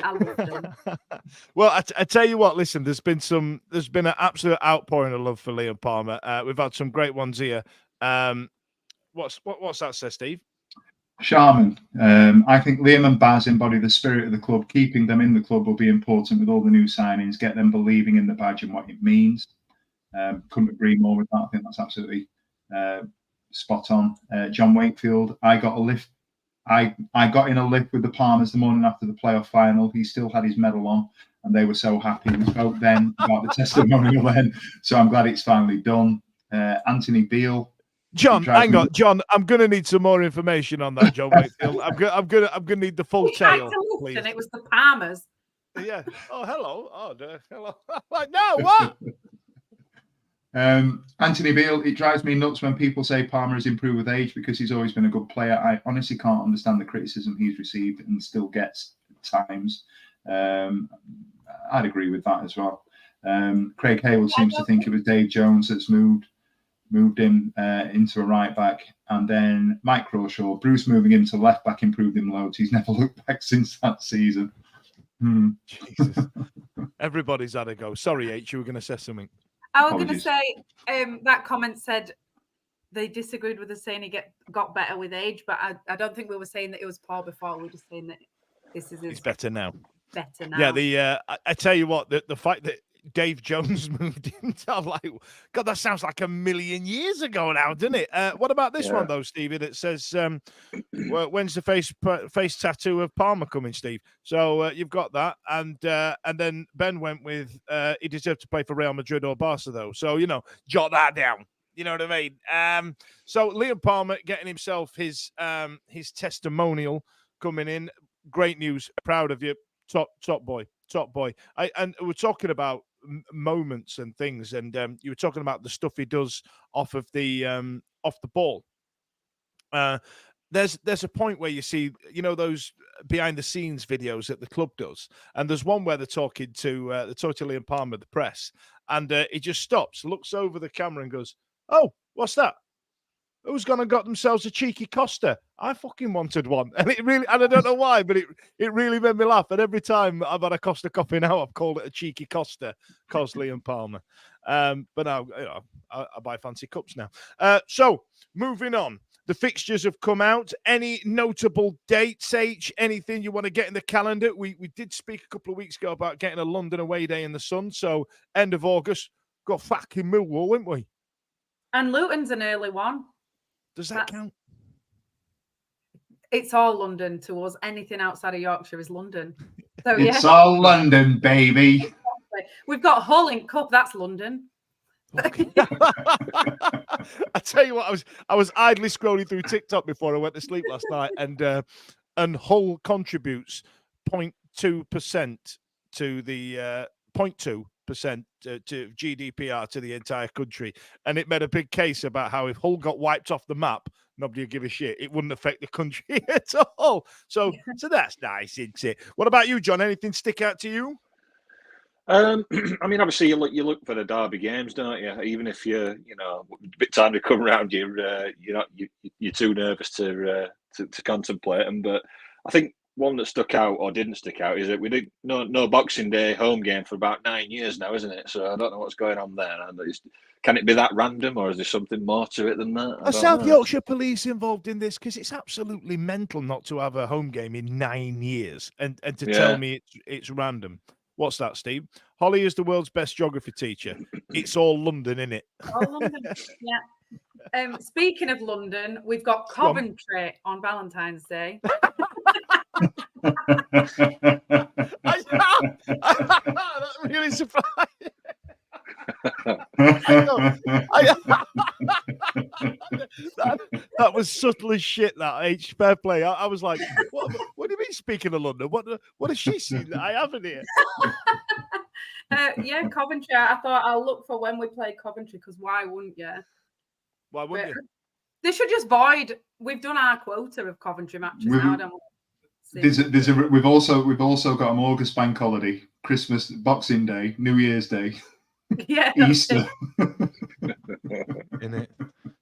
I loved them. Well, I tell you what, listen, there's been an absolute outpouring of love for Liam Palmer. We've had some great ones here. What's that say, Steve? Sharman. I think Liam and Baz embody the spirit of the club. Keeping them in the club will be important with all the new signings. Get them believing in the badge and what it means. Couldn't agree more with that. I think that's absolutely spot on. John Wakefield. I got a lift. I got in a lift with the Palmers the morning after the playoff final. He still had his medal on, and they were so happy. We spoke then about the testimonial then, so I'm glad it's finally done. Anthony Beale. John, hang on, John. I'm going to need some more information on that, John Wakefield. I'm going to need the full tale, please. And it was the Palmers. Yeah. Oh, hello. Oh, hello. Like, no, what? Anthony Beale, it drives me nuts when people say Palmer has improved with age because he's always been a good player. I honestly can't understand the criticism he's received and still gets at times. I'd agree with that as well. Craig Hayward seems to think it was Dave Jones that's moved him into a right back, and then Mike Crawshaw, Bruce moving him to left back improved him loads. He's never looked back since that season. Jesus. Everybody's had a go. Sorry, H, you were going to say something. I was going to say that comment said they disagreed with us saying he got better with age, but I don't think we were saying that it was poor before. We were just saying that this is he's better now. Better now. Yeah, I tell you what, the fact that Dave Jones moved into, I'm like, God, that sounds like a million years ago now, doesn't it? What about this one though, Stevie? That says, "When's the face tattoo of Palmer coming, Steve?" So you've got that, and then Ben went with he deserved to play for Real Madrid or Barca, though. So jot that down. You know what I mean? So Liam Palmer getting himself his testimonial coming in. Great news. Proud of you, top boy. And we're talking about moments and things, and you were talking about the stuff he does off the ball. there's a point where you see, those behind the scenes videos that the club does, and there's one where they're talking to Liam Palmer, the press, and he just stops, looks over the camera, and goes, "Oh, what's that? Who's gone and got themselves a cheeky Costa? I fucking wanted one." And and I don't know why, but it really made me laugh. And every time I've had a Costa coffee now, I've called it a cheeky Costa, Cosley and Palmer. But now, I buy fancy cups now. So moving on, the fixtures have come out. Any notable dates, H? Anything you want to get in the calendar? We did speak a couple of weeks ago about getting a London away day in the sun. So end of August, got fucking Millwall, didn't we? And Luton's an early one. Does that count? It's all London to us. Anything outside of Yorkshire is London. So It's all London, baby. We've got Hull in Cup. That's London. Okay. I tell you what, I was idly scrolling through TikTok before I went to sleep last night, and Hull contributes 0.2% to the 0.2%. To GDPR to the entire country, and it made a big case about how if Hull got wiped off the map, nobody would give a shit. It wouldn't affect the country at all. So that's nice, isn't it? What about you, John? Anything stick out to you? I mean, obviously, you look for the derby games, don't you? Even if you're, a bit time to come around, you're too nervous to contemplate them. But I think one that stuck out or didn't stick out is that we did no Boxing Day home game for about 9 years now, isn't it? So I don't know what's going on there. Can it be that random, or is there something more to it than that? Are South Yorkshire Police involved in this? Because it's absolutely mental not to have a home game in 9 years, and to tell me it's random. What's that, Steve? Holly is the world's best geography teacher. It's all London, isn't it? All London, yeah. Speaking of London, we've got Coventry on Valentine's Day. That really surprised. That was subtle as shit. That H, fair play. I was like, what do you mean? Speaking of London, what has she seen that I haven't here? Coventry. I thought I'll look for when we play Coventry, because why wouldn't you? Why wouldn't you? They should just void. We've done our quota of Coventry matches now, don't we? We've also got an August bank holiday, Christmas, Boxing Day, New Year's Day, Easter. In it,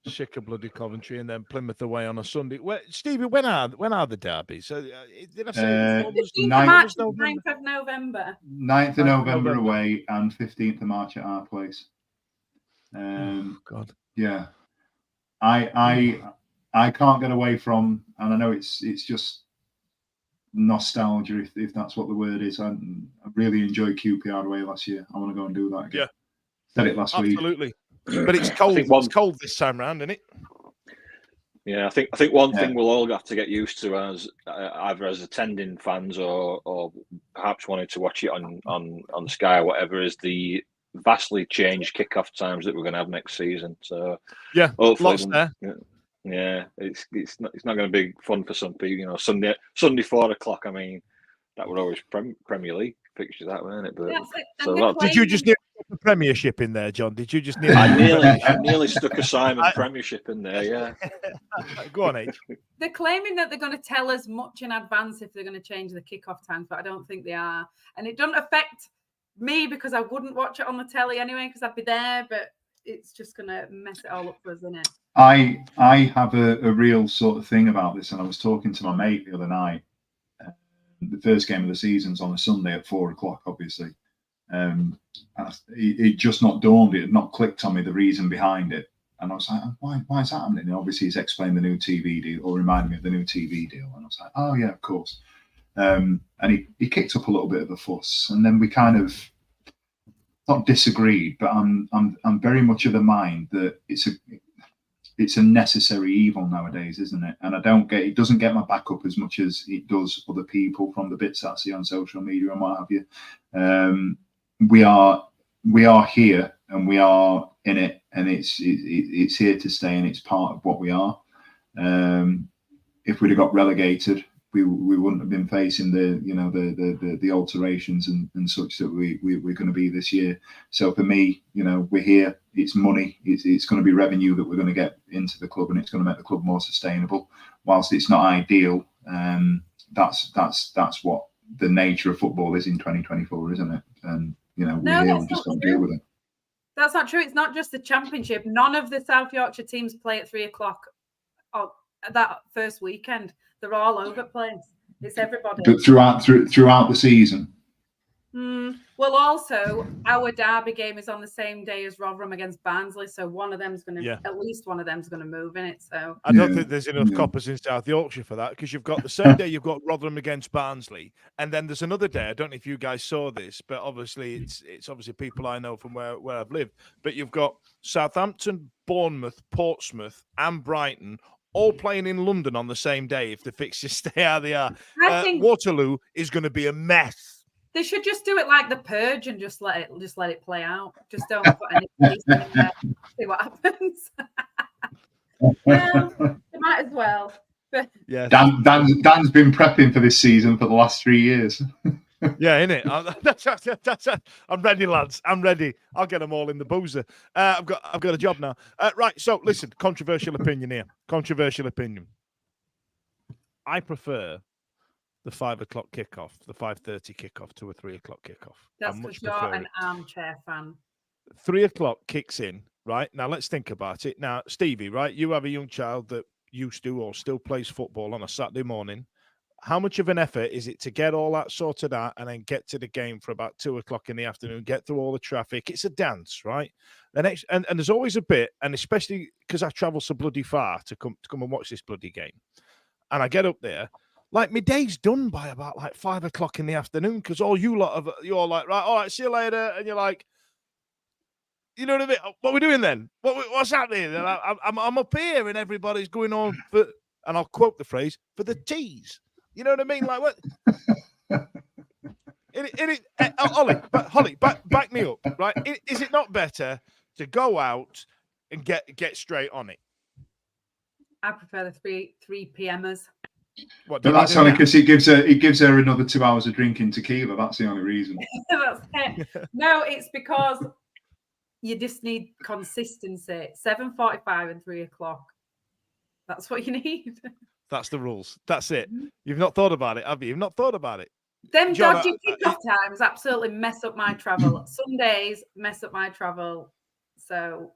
Shicker bloody Coventry, and then Plymouth away on a Sunday. Stevie, when are the derbies? Did I say 9th of November? 9th of November away, and 15th of March at our place. God, yeah, I can't get away from, and I know it's just nostalgia, if that's what the word is. I really enjoyed QPR away last year. I want to go and do that again. Said it last week. Absolutely. But it's cold. It's cold this time round, isn't it? Yeah, I think one thing we'll all have to get used to as either as attending fans or perhaps wanting to watch it on Sky or whatever is the vastly changed kickoff times that we're going to have next season. So hopefully, lots there. Yeah, it's not going to be fun for some people. Sunday 4:00. I mean, that would always Premier League fixture, that weren't it? But did you just nearly put the Premiership in there, John? Did you just nearly? I nearly stuck a Simon Premiership in there. Yeah. Go on, H. They're claiming that they're going to tell us much in advance if they're going to change the kickoff times, but I don't think they are, and it doesn't affect me because I wouldn't watch it on the telly anyway because I'd be there, but it's just going to mess it all up for us, isn't it? I have a real sort of thing about this, and I was talking to my mate the other night. The first game of the season's on a Sunday at 4:00, obviously. It just not dawned, it had not clicked on me the reason behind it. And I was like, why is that happening? And obviously he's explained the new TV deal, or reminded me of the new TV deal. And I was like, oh yeah, of course. And he kicked up a little bit of a fuss, and then we kind of not disagreed, but I'm very much of the mind that it's a necessary evil nowadays, isn't it? And it doesn't get my back up as much as it does other people from the bits that I see on social media and what have you. We are here and we are in it, and it's here to stay, and it's part of what we are. If we'd have got relegated, we wouldn't have been facing the alterations and such that we're going to be this year. So for me, we're here. It's money. It's going to be revenue that we're going to get into the club, and it's going to make the club more sustainable. Whilst it's not ideal, that's what the nature of football is in 2024, isn't it? And we're here. We just got to deal with it. That's not true. It's not just the Championship. None of the South Yorkshire teams play at 3:00 that first weekend. They're all over the place. It's everybody. But throughout the season. Well, also our derby game is on the same day as Rotherham against Barnsley, so one of them's going to at least one of them's going to move in it. So I don't think there's enough coppers in South Yorkshire for that, because you've got the same day you've got Rotherham against Barnsley, and then there's another day. I don't know if you guys saw this, but obviously it's obviously people I know from where I've lived. But you've got Southampton, Bournemouth, Portsmouth, and Brighton all playing in London on the same day if the fixtures stay how they are. I think Waterloo is going to be a mess. They should just do it like the Purge and just let it play out. Just don't put any police in there. See what happens. Well, they might as well. But yeah, Dan's been prepping for this season for the last 3 years. Yeah, innit? I'm ready, lads. I'm ready. I'll get them all in the boozer. I've got a job now. Right. So listen, controversial opinion here. Controversial opinion. I prefer the 5 o'clock kickoff, the 5:30 kickoff to a 3 o'clock kickoff. That's because you're an armchair fan. 3 o'clock kicks in, right? Now let's think about it. Now, Stevie, right? You have a young child that used to or still plays football on a Saturday morning. How much of an effort is it to get all that sorted out and then get to the game for about 2 o'clock in the afternoon, get through all the traffic? It's a dance, right? And there's always a bit, and especially because I travel so bloody far to come and watch this bloody game. And I get up there, like my day's done by about like 5 o'clock in the afternoon, because you're like, right, all right, see you later. And you're like, you know what I mean? What are we doing then? What's happening? And I'm up here and everybody's going on for, and I'll quote the phrase, for the teas. You know what I mean? Like what? Holly, back me up, right? Is it not better to go out and get straight on it? I prefer the 3 p.m.ers. But that's only because it gives her another 2 hours of drinking tequila. That's the only reason. That's it. No, it's because you just need consistency. 7:45 and 3 o'clock. That's what you need. That's the rules. That's it. You've not thought about it, have you? You've not thought about it. Them dodgy kickoff times absolutely mess up my travel. Sundays mess up my travel. So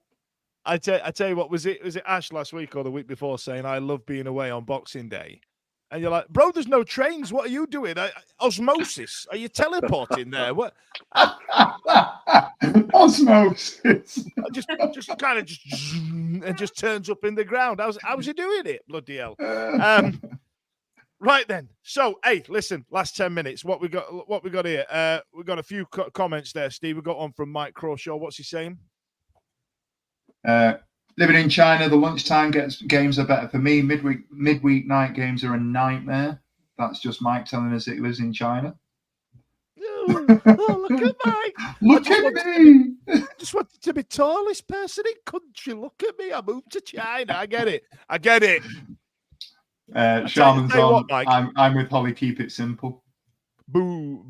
I tell you what, was it Ash last week or the week before saying I love being away on Boxing Day? And you're like, bro, there's no trains. What are you doing? Osmosis? Are you teleporting there? What? Osmosis. Just kind of and just turns up in the ground. How's he doing it? Bloody hell. Right then. So, hey, listen. Last 10 minutes. What we got here? We got a few comments there, Steve. We got one from Mike Crawshaw. What's he saying? Living in China, the lunchtime games are better for me. Midweek night games are a nightmare. That's just Mike telling us that he lives in China. Oh, look at Mike. Look at me. I just wanted to be tallest person in country. Look at me. I moved to China. I get it. Sharman's on. I'm with Holly. Keep it simple. Boo.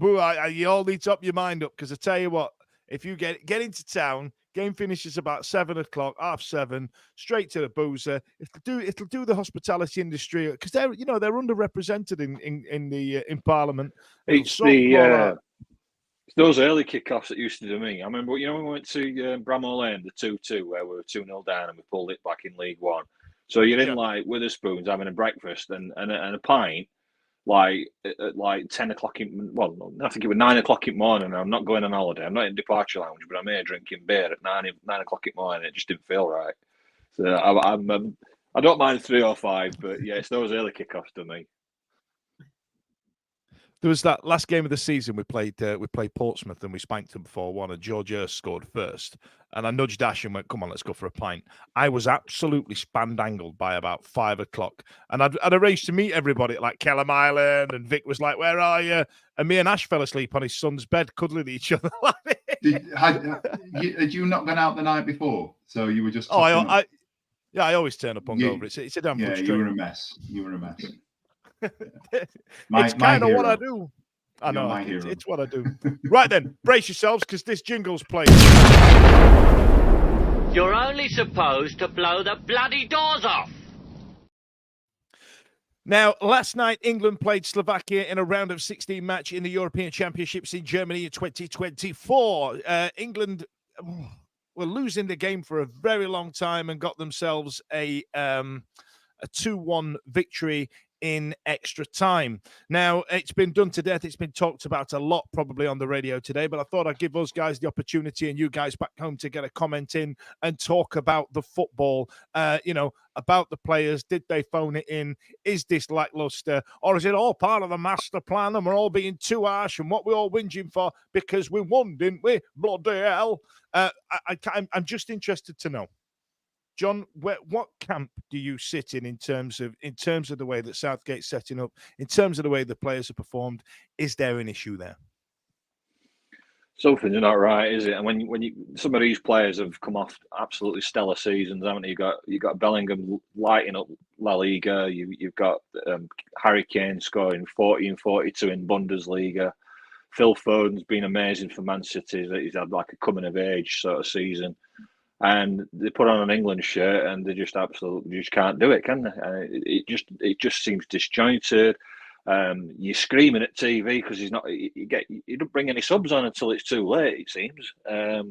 You all need to up your mind up, because I tell you what, if you get into town, game finishes about 7 o'clock, 7:30, straight to the boozer. It'll do the hospitality industry, because they're underrepresented in Parliament. It's those early kickoffs that used to do me. I remember, when we went to Bramall Lane, the 2-2, where we were 2-0 down and we pulled it back in League One. So you're in like Witherspoons having a breakfast and a pint. Like 10 o'clock I think it was 9 o'clock in the morning. I'm not going on holiday. I'm not in departure lounge, but I'm here drinking beer at 9 o'clock in the morning. It just didn't feel right. So I don't mind 3 or 5, but yeah, it's those early kickoffs to me. There was that last game of the season. We played Portsmouth and we spanked them 4-1, and George Hurst scored first. And I nudged Ash and went, "Come on, let's go for a pint." I was absolutely spandangled by about 5 o'clock, and I'd arranged to meet everybody at like Kellam Island, and Vic was like, "Where are you?" And me and Ash fell asleep on his son's bed, cuddling each other. Had you not been out the night before? So you were just. I always turn up hungover. It's a damn. Yeah, you were a mess. It's kind of what I do. I know. It's what I do. Right then, brace yourselves because this jingle's playing. You're only supposed to blow the bloody doors off. Now, last night, England played Slovakia in a round of 16 match in the European Championships in Germany in 2024. England were losing the game for a very long time and got themselves a 2-1 victory in extra time. Now, it's been done to death. It's been talked about a lot probably on the radio today, but I thought I'd give us guys the opportunity and you guys back home to get a comment in and talk about the football, about the players. Did they phone it in? Is this lackluster? Or is it all part of the master plan and we're all being too harsh and what we're all whinging for because we won, didn't we? Bloody hell. I'm just interested to know, John, what camp do you sit in terms of the way that Southgate's setting up, in terms of the way the players have performed? Is there an issue there? Something's not right, is it? And when some of these players have come off absolutely stellar seasons, haven't you? You got Bellingham lighting up La Liga. You've got Harry Kane scoring 40 and 42 in Bundesliga. Phil Foden's been amazing for Man City. He's had like a coming of age sort of season. And they put on an England shirt, and they just absolutely can't do it, can they? It just seems disjointed. You're screaming at TV because he's not. You don't bring any subs on until it's too late. It seems. I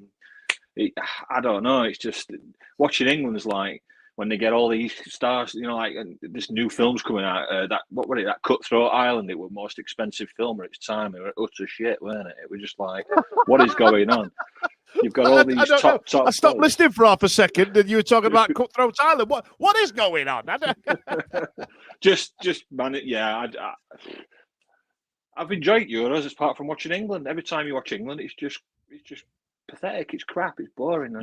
don't know. It's just watching England is like when they get all these stars. Like this new film's coming out. That Cutthroat Island? It was the most expensive film at its time. It was utter shit, weren't it? It was just like, what is going on? You've got all these top. I stopped listening for half a second, and you were talking about Cutthroat Island. What is going on? just man, yeah. I've enjoyed Euros apart from watching England. Every time you watch England, it's just pathetic. It's crap. It's boring.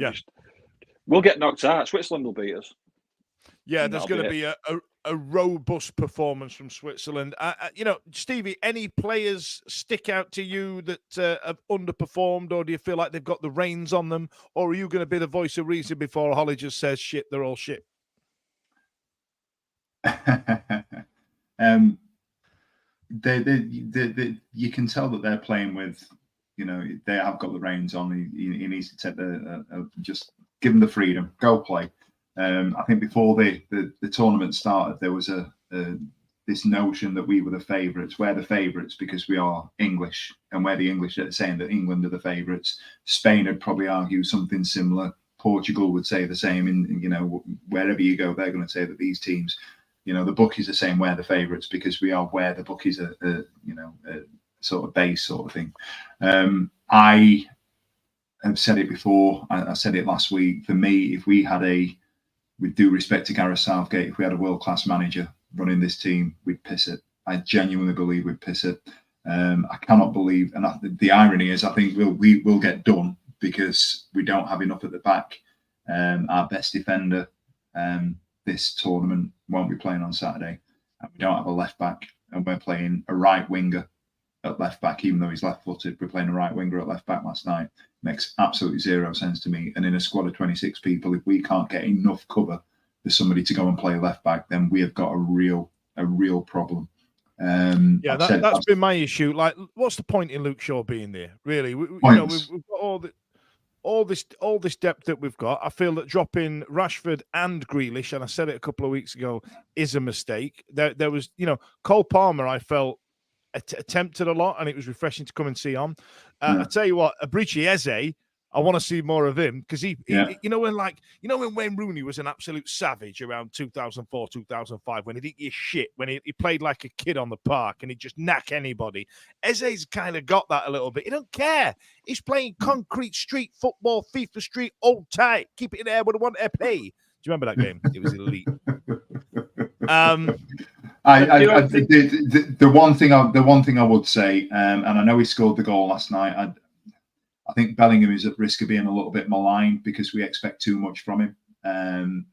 We'll get knocked out. Switzerland will beat us. Yeah, there's going to be a robust performance from Switzerland. Stevie, any players stick out to you that have underperformed, or do you feel like they've got the reins on them, or are you going to be the voice of reason before Holly just says, shit, they're all shit? You can tell that they're playing with, they have got the reins on. He needs to take just give them the freedom, go play. I think before the tournament started, there was this notion that we were the favourites. We're the favourites because we are English, and we're the English that are saying that England are the favourites. Spain would probably argue something similar. Portugal would say the same. In wherever you go, they're going to say that these teams, the bookies are saying we're the favourites because we are where the bookies are, sort of base sort of thing. I have said it before. I said it last week. For me, if we had with due respect to Gareth Southgate, if we had a world-class manager running this team, we'd piss it. I genuinely believe we'd piss it. I cannot believe, and the irony is, I think we will get done because we don't have enough at the back. Our best defender this tournament won't be playing on Saturday, and we don't have a left back, and we're playing a right winger at left back, even though he's left-footed. We're playing a right winger at left back last night. Makes absolutely zero sense to me. And in a squad of 26 people, if we can't get enough cover for somebody to go and play left back, then we have got a real problem. That's been my issue. Like, what's the point in Luke Shaw being there? Really, we've got all this depth that we've got. I feel that dropping Rashford and Grealish, and I said it a couple of weeks ago, is a mistake. There was, Cole Palmer, I felt attempted a lot, and it was refreshing to come and see on. I tell you what, Abrici Eze, I want to see more of him because he when Wayne Rooney was an absolute savage around 2004, 2005, when he did his shit, when he played like a kid on the park and he'd just knack anybody. Eze's kind of got that a little bit. He don't care. He's playing concrete street football, FIFA street, old tight, keep it in there with a one to play. Do you remember that game? It was elite. The one thing I would say, and I know he scored the goal last night. I think Bellingham is at risk of being a little bit maligned because we expect too much from him.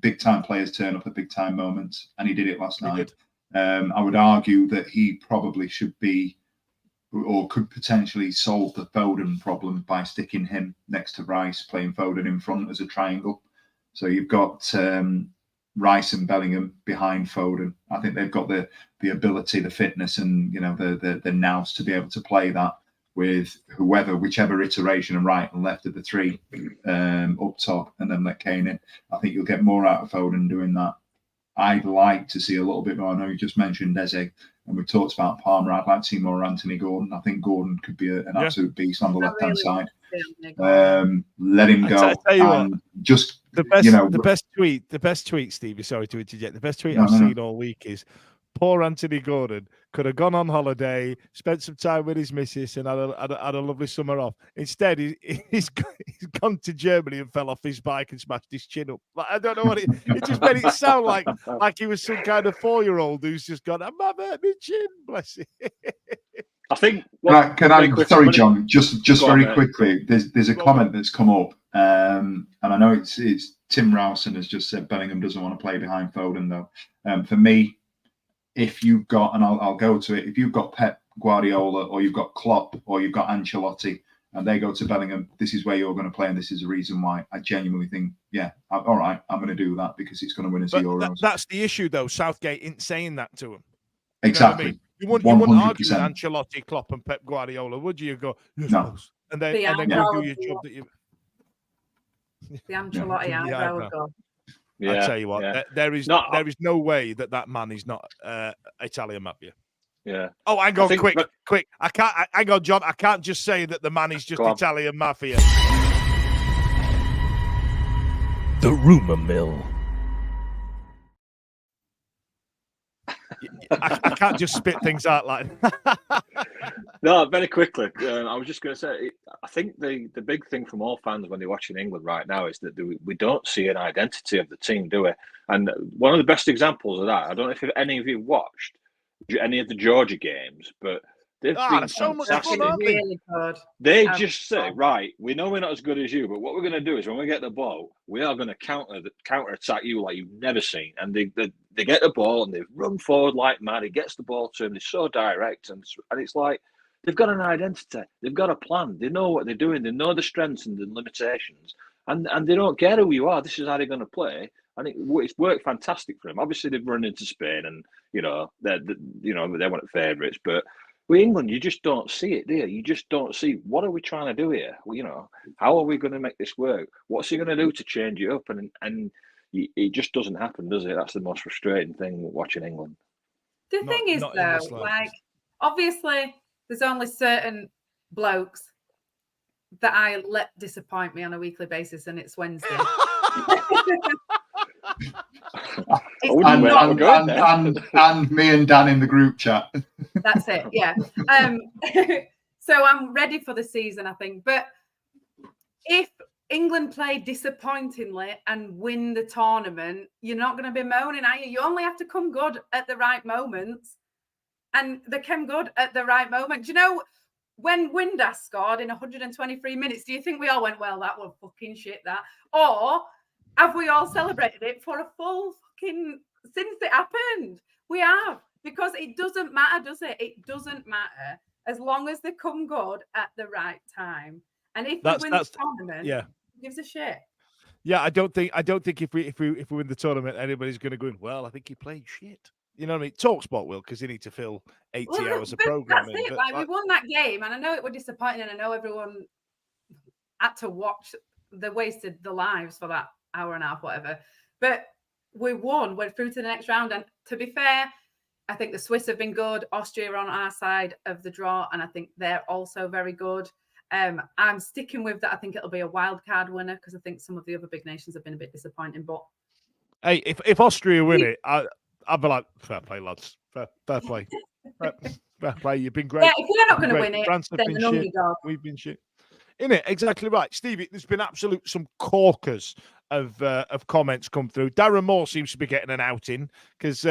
Big time players turn up at big time moments, and he did it last night. I would argue that he probably should be, or could potentially solve the Foden problem by sticking him next to Rice, playing Foden in front as a triangle. So you've got Rice and Bellingham behind Foden. I think they've got the ability, the fitness, and the nous to be able to play that with whichever iteration and right and left of the three up top, and then let Kane in. I think you'll get more out of Foden doing that. I'd like to see a little bit more. I know you just mentioned Eze, and we've talked about Palmer. I'd like to see more Anthony Gordon. I think Gordon could be an absolute beast on the left-hand side. Let him go. Just the best tweet, Stevie. Sorry to interject. The best tweet I've seen all week is poor Anthony Gordon could have gone on holiday, spent some time with his missus, and had a lovely summer off. Instead, he's gone to Germany and fell off his bike and smashed his chin up. Like, I don't know what it just made it sound like he was some kind of 4-year-old who's just gone, "I'm hurt my chin, bless him." I think. Sorry, John. Just very quickly. There's a comment that's come up, and I know it's Tim Rowson has just said Bellingham doesn't want to play behind Foden though. For me, if you've got, and I'll go to it, if you've got Pep Guardiola or you've got Klopp or you've got Ancelotti, and they go to Bellingham, this is where you're going to play, and this is the reason why. I genuinely think, all right, I'm going to do that because it's going to win us the Euros. That's the issue, though. Southgate isn't saying that to him. Exactly. You wouldn't argue with Ancelotti, Klopp, and Pep Guardiola, would you? You go, yes, no. And then go do your job that you. The Ancelotti eyebrow go. I tell you what, there is no way that man is not Italian mafia. Yeah. Oh, hang on, quick. I can't. Hang on, John. I can't just say that the man is just Italian mafia. The rumor mill. I can't just spit things out like that. No, very quickly. I was just going to say, I think the big thing from all fans when they're watching England right now is that we don't see an identity of the team, do we? And one of the best examples of that, I don't know if any of you watched any of the Georgia games, but they've been so much fantastic. fun, really good. They just say, right, we know we're not as good as you, but what we're going to do is when we get the ball, we are going to counter attack you like you've never seen. And they get the ball and they run forward like mad. He gets the ball to him. They're so direct, and it's like they've got an identity. They've got a plan. They know what they're doing. They know the strengths and the limitations, and they don't care who you are. This is how they're going to play, and it's worked fantastic for them. Obviously, they've run into Spain, and they weren't favourites, but with England, you just don't see it, do you? You just don't see, what are we trying to do here? How are we going to make this work? What's he going to do to change it up? And it just doesn't happen, does it? That's the most frustrating thing watching England. The thing is, though, like, obviously, there's only certain blokes that I let disappoint me on a weekly basis, and it's Wednesday. And me and Dan in the group chat. That's it, yeah. So I'm ready for the season, I think. But if England play disappointingly and win the tournament, you're not going to be moaning, are you? You only have to come good at the right moments. And they came good at the right moment. Do you know, when Windass scored in 123 minutes, do you think we all went, well, that was fucking shit, that? Or have we all celebrated it for a full fucking, since it happened? We have, because it doesn't matter, does it? It doesn't matter as long as they come good at the right time. And if we win the tournament, who gives a shit? Yeah, I don't think if we win the tournament, anybody's going to go in, well, I think he played shit. You know what I mean? TalkSport will, because they need to fill 80 hours of programming. That's it. Like, we won that game, and I know it was disappointing, and I know everyone had to watch. They wasted their lives for that hour and a half, whatever. But we won, went through to the next round. And to be fair, I think the Swiss have been good. Austria are on our side of the draw, and I think they're also very good. I'm sticking with that. I think it'll be a wild card winner, because I think some of the other big nations have been a bit disappointing. But hey, if Austria win it, I'll be like, fair play, lads. Fair play. Fair play. You've been great. Yeah, if we're not going to win it, France then an underdog. We've been shit. Innit? Exactly right. Stevie, there's been some corkers of comments come through. Darren Moore seems to be getting an outing, because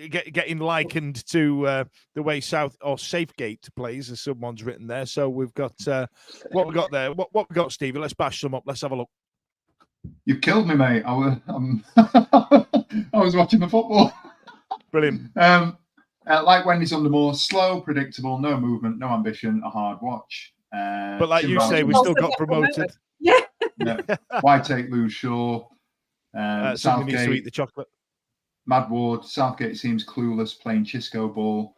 getting likened to the way Safegate plays, as someone's written there. So we've got what we got there. What we got, Stevie? Let's bash some up. Let's have a look. You've killed me, mate. I was watching the football. Brilliant. Like Wendy's Undermore, slow, predictable, no movement, no ambition, a hard watch. But like you say, we still got promoted. Yeah. White Take, Lou Shaw, Something needs to eat the chocolate. Mad Ward, Southgate seems clueless playing Chisco ball.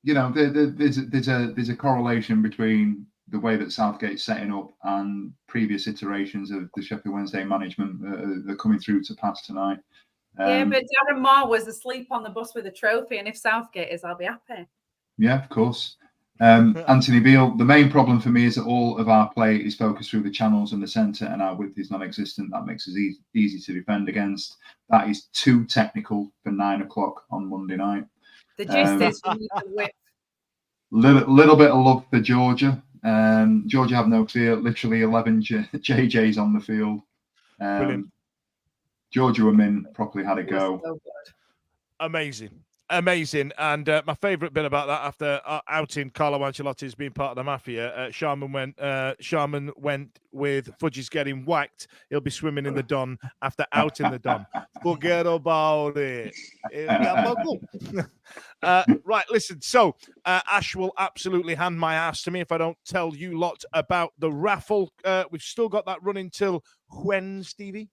There's a correlation between the way that Southgate's setting up and previous iterations of the Sheffield Wednesday management that are coming through to pass tonight. But Darren Moore was asleep on the bus with a trophy, and if Southgate is, I'll be happy. Yeah, of course. Anthony Beale, the main problem for me is that all of our play is focused through the channels and the centre, and our width is non-existent. That makes us easy to defend against. That is too technical for 9 o'clock on Monday night. The gist is we need the width. Little bit of love for Georgia. Georgia have no fear. Literally 11 JJs on the field. Georgia were mint, properly had a go. So good. Amazing. And my favourite bit about that, after outing Carlo Ancelotti's being part of the mafia, Sharman went with Fudgy's getting whacked. He'll be swimming in the Don after outing the Don. Forget about it. Right, listen. So Ash will absolutely hand my ass to me if I don't tell you lot about the raffle. We've still got that running till when, Stevie?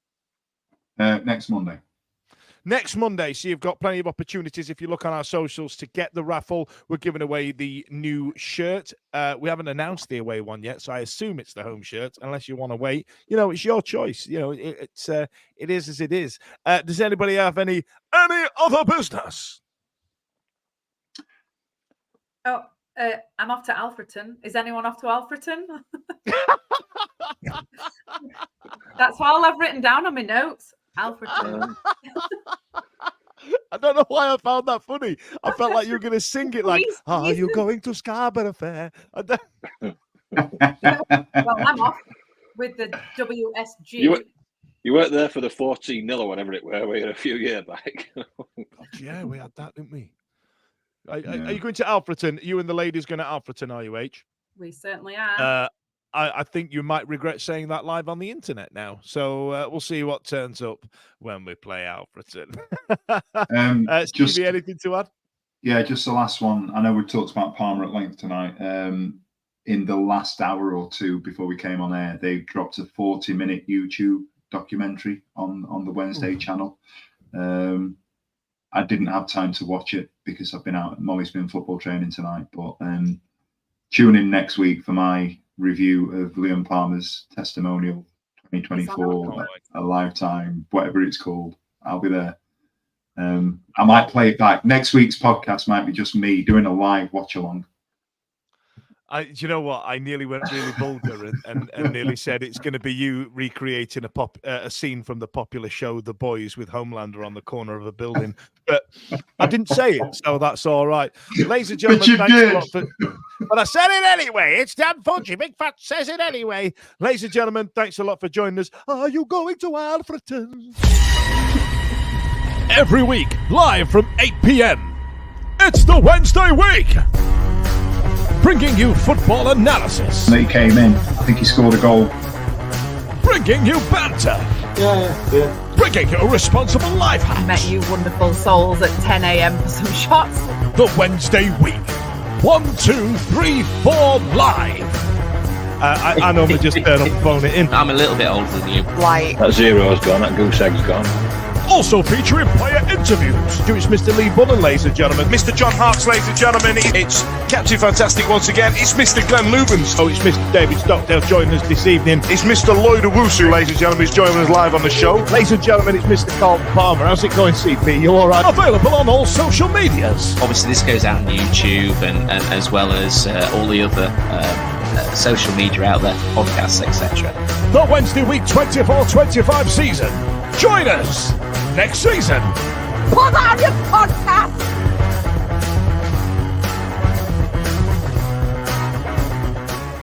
Next Monday. Next Monday, so you've got plenty of opportunities if you look on our socials to get the raffle. We're giving away the new shirt. We haven't announced the away one yet, so I assume it's the home shirt, unless you want to wait. It's your choice. It is as it is. Does anybody have any other business? Oh, I'm off to Alfreton. Is anyone off to Alfreton? That's all I've written down on my notes. Alfreton. I don't know why I found that funny. I felt like you were going to sing it like, "Are you going to Scarborough Fair?" Well, I'm off with the WSG. You weren't there for the 14-0 or whatever it were a few years back. God, yeah, we had that, didn't we? Are you going to Alfreton? You and the ladies going to Alfreton, are you, H? We certainly are. I think you might regret saying that live on the internet now. So we'll see what turns up when we play Alfreton. Stevie, anything to add? Yeah, just the last one. I know we talked about Palmer at length tonight. In the last hour or two before we came on air, they dropped a 40-minute YouTube documentary on the Wednesday channel. I didn't have time to watch it because I've been out at Molly's been football training tonight. But tune in next week for my review of Liam Palmer's testimonial 2024, a lifetime, whatever it's called. I'll be there. I might play it back. Next week's podcast might be just me doing a live watch along. Do you know what? I nearly went really vulgar and nearly said it's going to be you recreating a scene from the popular show The Boys with Homelander on the corner of a building. But I didn't say it, so that's all right. Ladies and gentlemen, thanks a lot for... But I said it anyway. It's Dan Fudgy. Big Fat says it anyway. Ladies and gentlemen, thanks a lot for joining us. Are you going to Alfreton? Every week, live from 8 p.m. It's the Wednesday week. Bringing you football analysis. He came in. I think he scored a goal. Bringing you banter. Yeah. Bringing you responsible life hacks. Met you wonderful souls at 10 a.m. for some shots. The Wednesday week. 1, 2, 3, 4 live. I normally just turn up and phone it in. I'm a little bit older than you. Like, That zero's gone. That goose egg's gone. Also featuring player interviews. It's Mr. Lee Bullen, ladies and gentlemen. Mr. John Harks, ladies and gentlemen. It's Captain Fantastic once again. It's Mr. Glenn Lubens. Oh, it's Mr. David Stockdale joining us this evening. It's Mr. Lloyd Owusu, ladies and gentlemen. He's joining us live on the show. Ladies and gentlemen, it's Mr. Carlton Palmer. How's it going, CP? You all right? Available on all social medias. Obviously, this goes out on YouTube and as well as all the other social media out there, podcasts, etc. The Wednesday Week 24-25 season. Join us next season. put on your podcast.